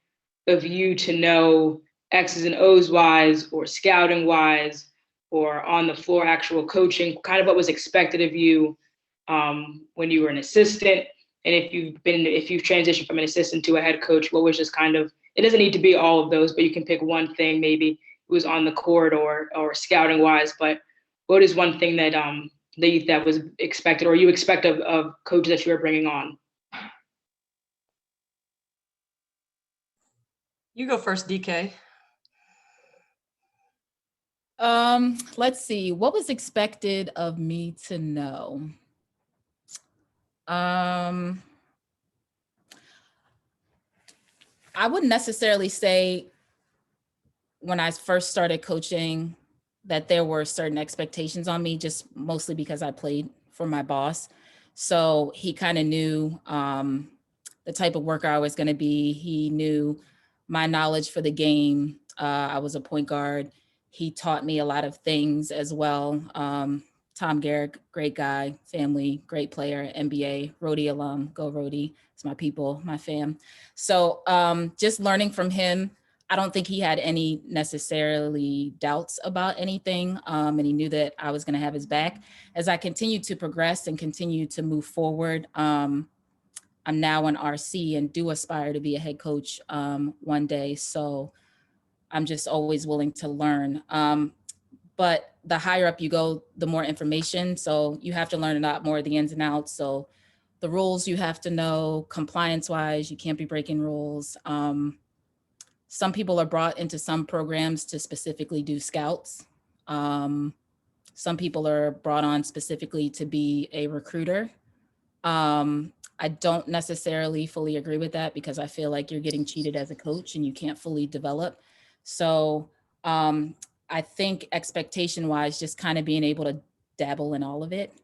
of you to know X's and O's wise, or scouting wise, or on the floor actual coaching? Kind of what was expected of you when you were an assistant, And if you've transitioned from an assistant to a head coach, what was just kind of, it doesn't need to be all of those, but you can pick one thing, maybe it was on the court or scouting wise, but what is one thing that that was expected or you expect of coaches that you are bringing on? You go first, DK. Let's see, what was expected of me to know? I wouldn't necessarily say when I first started coaching that there were certain expectations on me, just mostly because I played for my boss. So he kind of knew the type of worker I was going to be. He knew my knowledge for the game. I was a point guard. He taught me a lot of things as well. Tom Garrick, great guy, family, great player, NBA, Rhodey alum, go Rhodey. It's my people, my fam. So just learning from him, I don't think he had any necessarily doubts about anything. And he knew that I was going to have his back. As I continue to progress and continue to move forward, I'm now an RC and do aspire to be a head coach one day. So I'm just always willing to learn. But the higher up you go, the more information. So you have to learn a lot more of the ins and outs. So the rules you have to know, compliance wise, you can't be breaking rules. Some people are brought into some programs to specifically do scouts. Some people are brought on specifically to be a recruiter. I don't necessarily fully agree with that because I feel like you're getting cheated as a coach and you can't fully develop. So I think expectation wise, just kind of being able to dabble in all of it,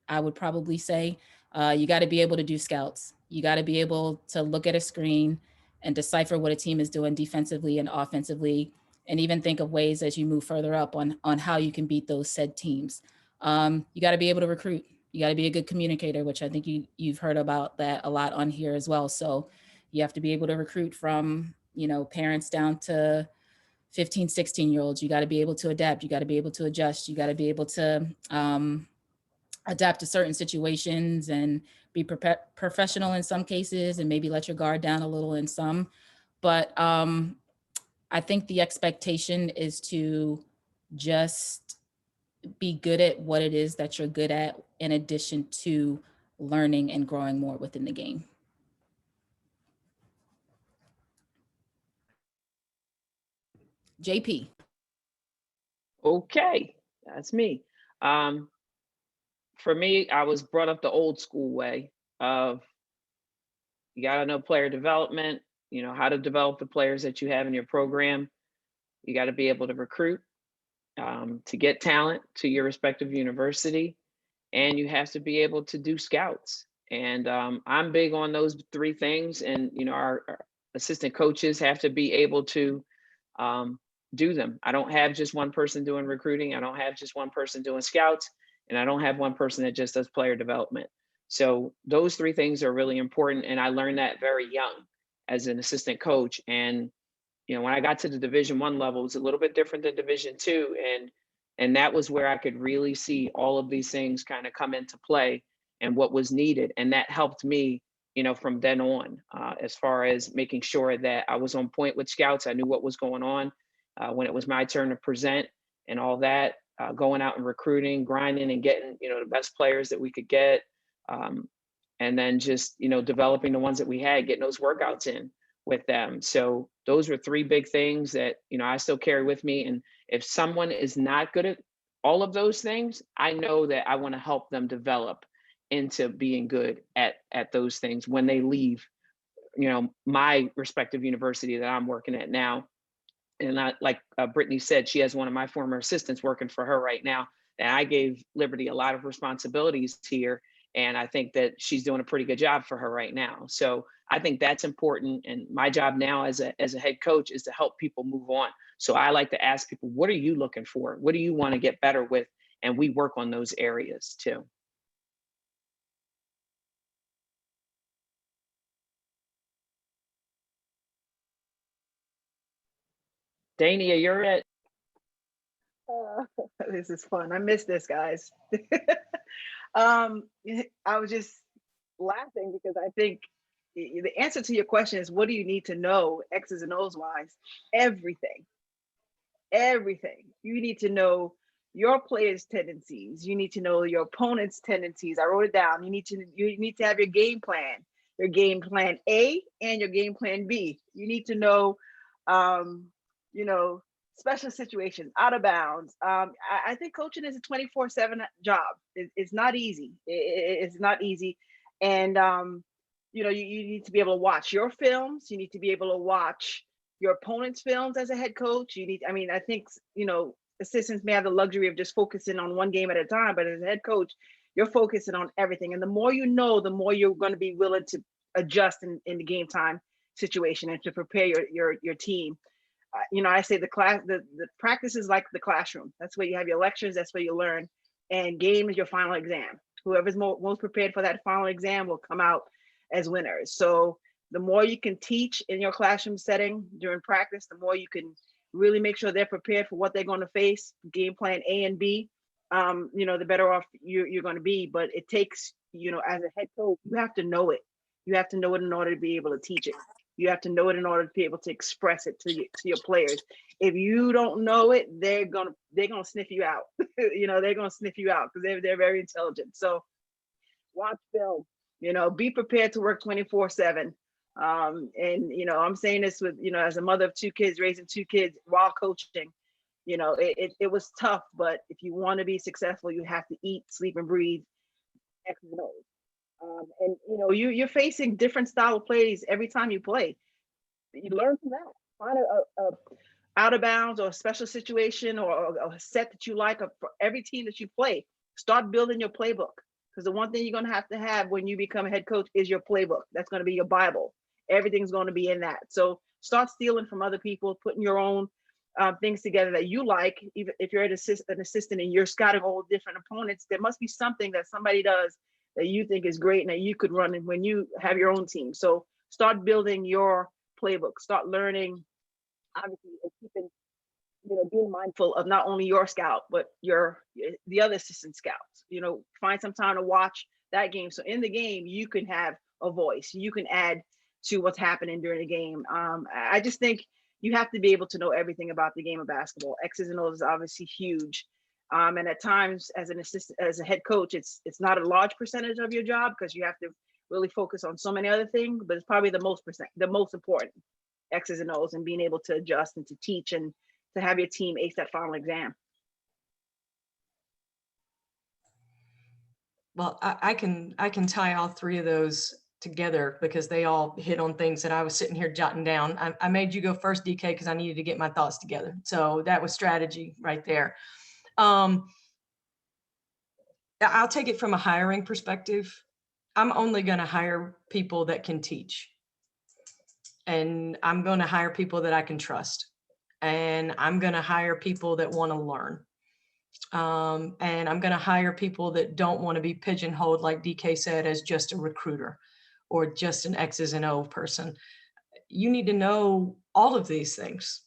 I would probably say you got to be able to do scouts. You got to be able to look at a screen and decipher what a team is doing defensively and offensively, and even think of ways as you move further up on how you can beat those said teams. You got to be able to recruit. You got to be a good communicator, which I think you've heard about that a lot on here as well. So you have to be able to recruit from, parents down to 15, 16-year-olds. You got to be able to adapt. You got to be able to adjust. You got to be able to adapt to certain situations and be professional in some cases and maybe let your guard down a little in some. But I think the expectation is to just be good at what it is that you're good at, in addition to learning and growing more within the game. JP. Okay, that's me. For me, I was brought up the old school way of you got to know player development, how to develop the players that you have in your program. You got to be able to recruit to get talent to your respective university, and you have to be able to do scouts. And I'm big on those three things. And, our assistant coaches have to be able to do them. I don't have just one person doing recruiting. I don't have just one person doing scouts, and I don't have one person that just does player development. So those three things are really important. And I learned that very young as an assistant coach. And, when I got to the Division I level, it was a little bit different than Division II. And that was where I could really see all of these things kind of come into play and what was needed. And that helped me, from then on, as far as making sure that I was on point with scouts. I knew what was going on when it was my turn to present and all that, going out and recruiting, grinding and getting, the best players that we could get. And then just, developing the ones that we had, getting those workouts in with them. So those were three big things that, I still carry with me. And if someone is not good at all of those things, I know that I want to help them develop into being good at those things when they leave, my respective university that I'm working at now. And like Brittany said, she has one of my former assistants working for her right now. And I gave Liberty a lot of responsibilities here. And I think that she's doing a pretty good job for her right now. So I think that's important. And my job now as a head coach is to help people move on. So I like to ask people, what are you looking for? What do you want to get better with? And we work on those areas too. Dania, you're it. This is fun. I miss this, guys. I was just laughing because I think the answer to your question is, what do you need to know X's and O's wise? Everything. Everything. You need to know your players' tendencies. You need to know your opponent's tendencies. I wrote it down. You need to have your game plan A and your game plan B. You need to know, you know, special situations, out of bounds. I think coaching is a 24/7 job. It's not easy. It's not easy. And you know, you need to be able to watch your films. You need to be able to watch your opponent's films as a head coach. I mean, I think, you know, assistants may have the luxury of just focusing on one game at a time, but as a head coach, you're focusing on everything. And the more you know, the more you're going to be willing to adjust in the game time situation and to prepare your team. You know, I say the practice is like the classroom. That's where you have your lectures. That's where you learn. And game is your final exam. Whoever's most prepared for that final exam will come out as winners. So the more you can teach in your classroom setting during practice, the more you can really make sure they're prepared for what they're going to face, game plan A and B, you know, the better off you're going to be. But it takes, you know, as a head coach, you have to know it. You have to know it in order to be able to teach it. You have to know it in order to be able to express it to your players. If you don't know it, they're gonna sniff you out. You know, they're gonna sniff you out because they're very intelligent. So watch film. You know, be prepared to work 24/7. And you know, I'm saying this with, you know, as a mother of two kids, raising two kids while coaching. You know, it was tough, but if you want to be successful, you have to eat, sleep, and breathe X's and O's. And you know, you're facing different style of plays every time you play. You learn from that. Find a out of bounds or a special situation or a set that you like for every team that you play. Start building your playbook, because the one thing you're going to have when you become a head coach is your playbook. That's going to be your Bible. Everything's going to be in that. So start stealing from other people, putting your own things together that you like. Even if you're an assistant and you're scouting all different opponents, there must be something that somebody does that you think is great and that you could run when you have your own team. So start building your playbook. Start learning, obviously, and keeping, you know, being mindful of not only your scout but the other assistant scouts. You know, find some time to watch that game. So in the game, you can have a voice. You can add to what's happening during the game. I just think you have to be able to know everything about the game of basketball. X's and O's is obviously huge. And at times, as an assistant, as a head coach, it's not a large percentage of your job because you have to really focus on so many other things. But it's probably the most important, X's and O's, and being able to adjust and to teach and to have your team ace that final exam. Well, I can tie all three of those together because they all hit on things that I was sitting here jotting down. I made you go first, DK, because I needed to get my thoughts together. So that was strategy right there. I'll take it from a hiring perspective. I'm only going to hire people that can teach. And I'm going to hire people that I can trust. And I'm going to hire people that want to learn. And I'm going to hire people that don't want to be pigeonholed, like DK said, as just a recruiter or just an X's and O person. You need to know all of these things.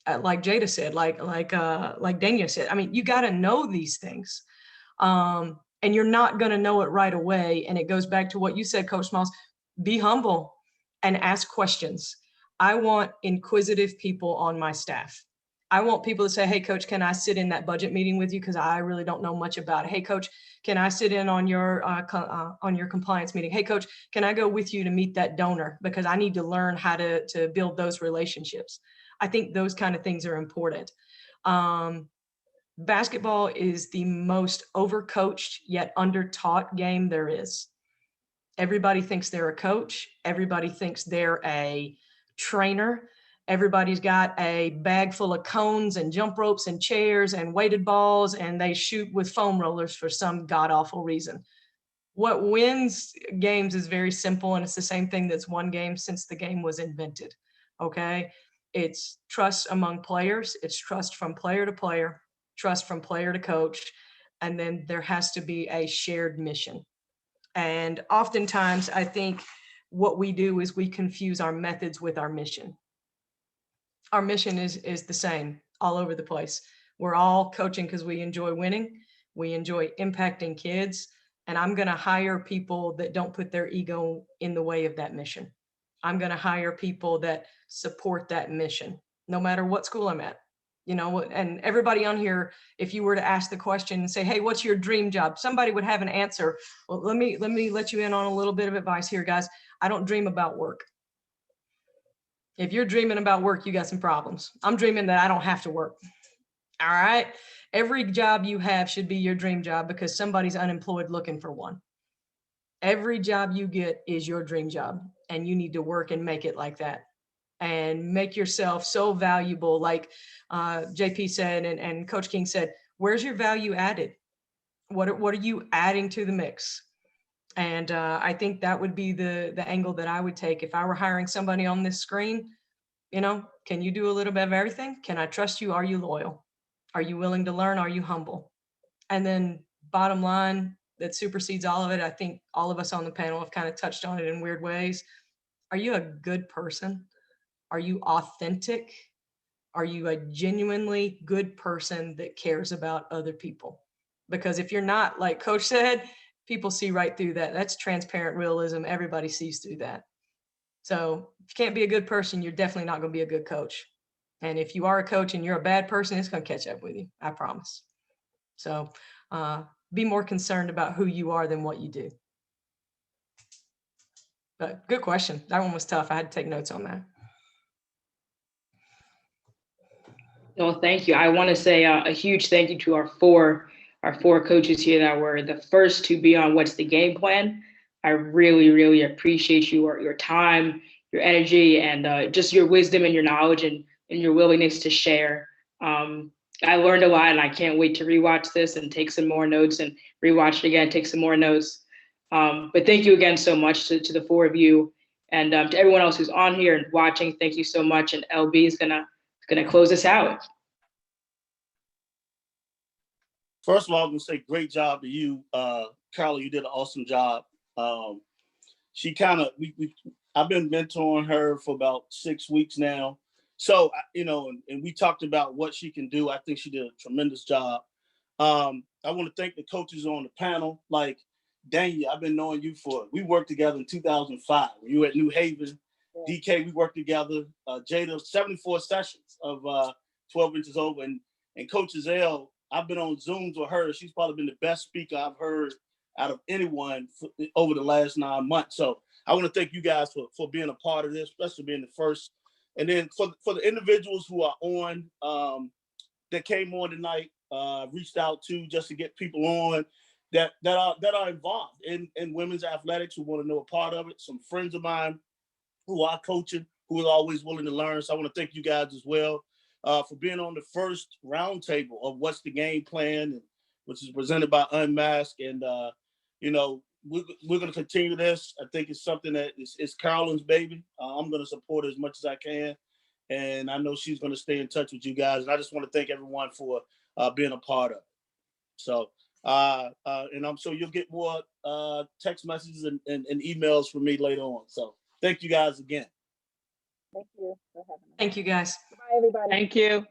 Like Jada said, like Dania said, I mean, you got to know these things. And you're not going to know it right away. And it goes back to what you said, Coach Smalls, be humble and ask questions. I want inquisitive people on my staff. I want people to say, hey, coach, can I sit in that budget meeting with you? Because I really don't know much about it. Hey, coach, can I sit in on your compliance meeting? Hey, coach, can I go with you to meet that donor? Because I need to learn how to build those relationships. I think those kind of things are important. Basketball is the most overcoached yet undertaught game there is. Everybody thinks they're a coach. Everybody thinks they're a trainer. Everybody's got a bag full of cones and jump ropes and chairs and weighted balls, and they shoot with foam rollers for some god-awful reason. What wins games is very simple, and it's the same thing that's won games since the game was invented, okay? It's trust among players. It's trust from player to player, trust from player to coach, and then there has to be a shared mission. And oftentimes, I think what we do is we confuse our methods with our mission. Our mission is the same all over the place. We're all coaching because we enjoy winning. We enjoy impacting kids. And I'm going to hire people that don't put their ego in the way of that mission. I'm going to hire people that support that mission, no matter what school I'm at. You know, and everybody on here, if you were to ask the question and say, hey, what's your dream job? Somebody would have an answer. Well, let me let you in on a little bit of advice here, guys. I don't dream about work. If you're dreaming about work, you got some problems. I'm dreaming that I don't have to work. All right. Every job you have should be your dream job because somebody's unemployed looking for one. Every job you get is your dream job, and you need to work and make it like that. And make yourself so valuable, like JP said, and Coach King said, where's your value added? What are you adding to the mix? And I think that would be the angle that I would take if I were hiring somebody on this screen. You know, can you do a little bit of everything? Can I trust you? Are you loyal? Are you willing to learn? Are you humble? And then bottom line that supersedes all of it, I think all of us on the panel have kind of touched on it in weird ways. Are you a good person? Are you authentic? Are you a genuinely good person that cares about other people? Because if you're not, like Coach said, people see right through that. That's transparent realism. Everybody sees through that. So if you can't be a good person, you're definitely not going to be a good coach. And if you are a coach and you're a bad person, it's going to catch up with you. I promise. So be more concerned about who you are than what you do. But good question. That one was tough. I had to take notes on that. Well, thank you. I want to say a huge thank you to our four coaches here that were the first to be on What's the Game Plan. I really, really appreciate your time, your energy, and just your wisdom and your knowledge and your willingness to share. I learned a lot, and I can't wait to rewatch this and take some more notes and rewatch it again, take some more notes. But thank you again so much to the four of you, and to everyone else who's on here and watching. Thank you so much. And LB is gonna close us out. First of all, I'm gonna say great job to you, Carolyn. You did an awesome job. She kind of I've been mentoring her for about 6 weeks now. So you know, and we talked about what she can do. I think she did a tremendous job. I want to thank the coaches on the panel, like Daniel. I've been knowing you we worked together in 2005. You were at New Haven. Yeah. DK, we worked together. Jada, 74 sessions of 12 inches over, and Coach Azelle, I've been on Zooms with her. She's probably been the best speaker I've heard out of anyone over the last 9 months. So I want to thank you guys for being a part of this, especially being the first. And then for the individuals who are on, that came on tonight, reached out to just to get people on that are involved in women's athletics, who want to know a part of it. Some friends of mine who are coaching, who are always willing to learn. So I want to thank you guys as well for being on the first roundtable of What's the Game Plan, which is presented by Unmasked. And you know, we're going to continue this. I think it's something that is Carolyn's baby. I'm going to support her as much as I can. And I know she's going to stay in touch with you guys. And I just want to thank everyone for being a part of it. So, and I'm sure you'll get more text messages and emails from me later on. So thank you guys again. Thank you for having us. Thank you, guys. Bye, everybody. Thank you.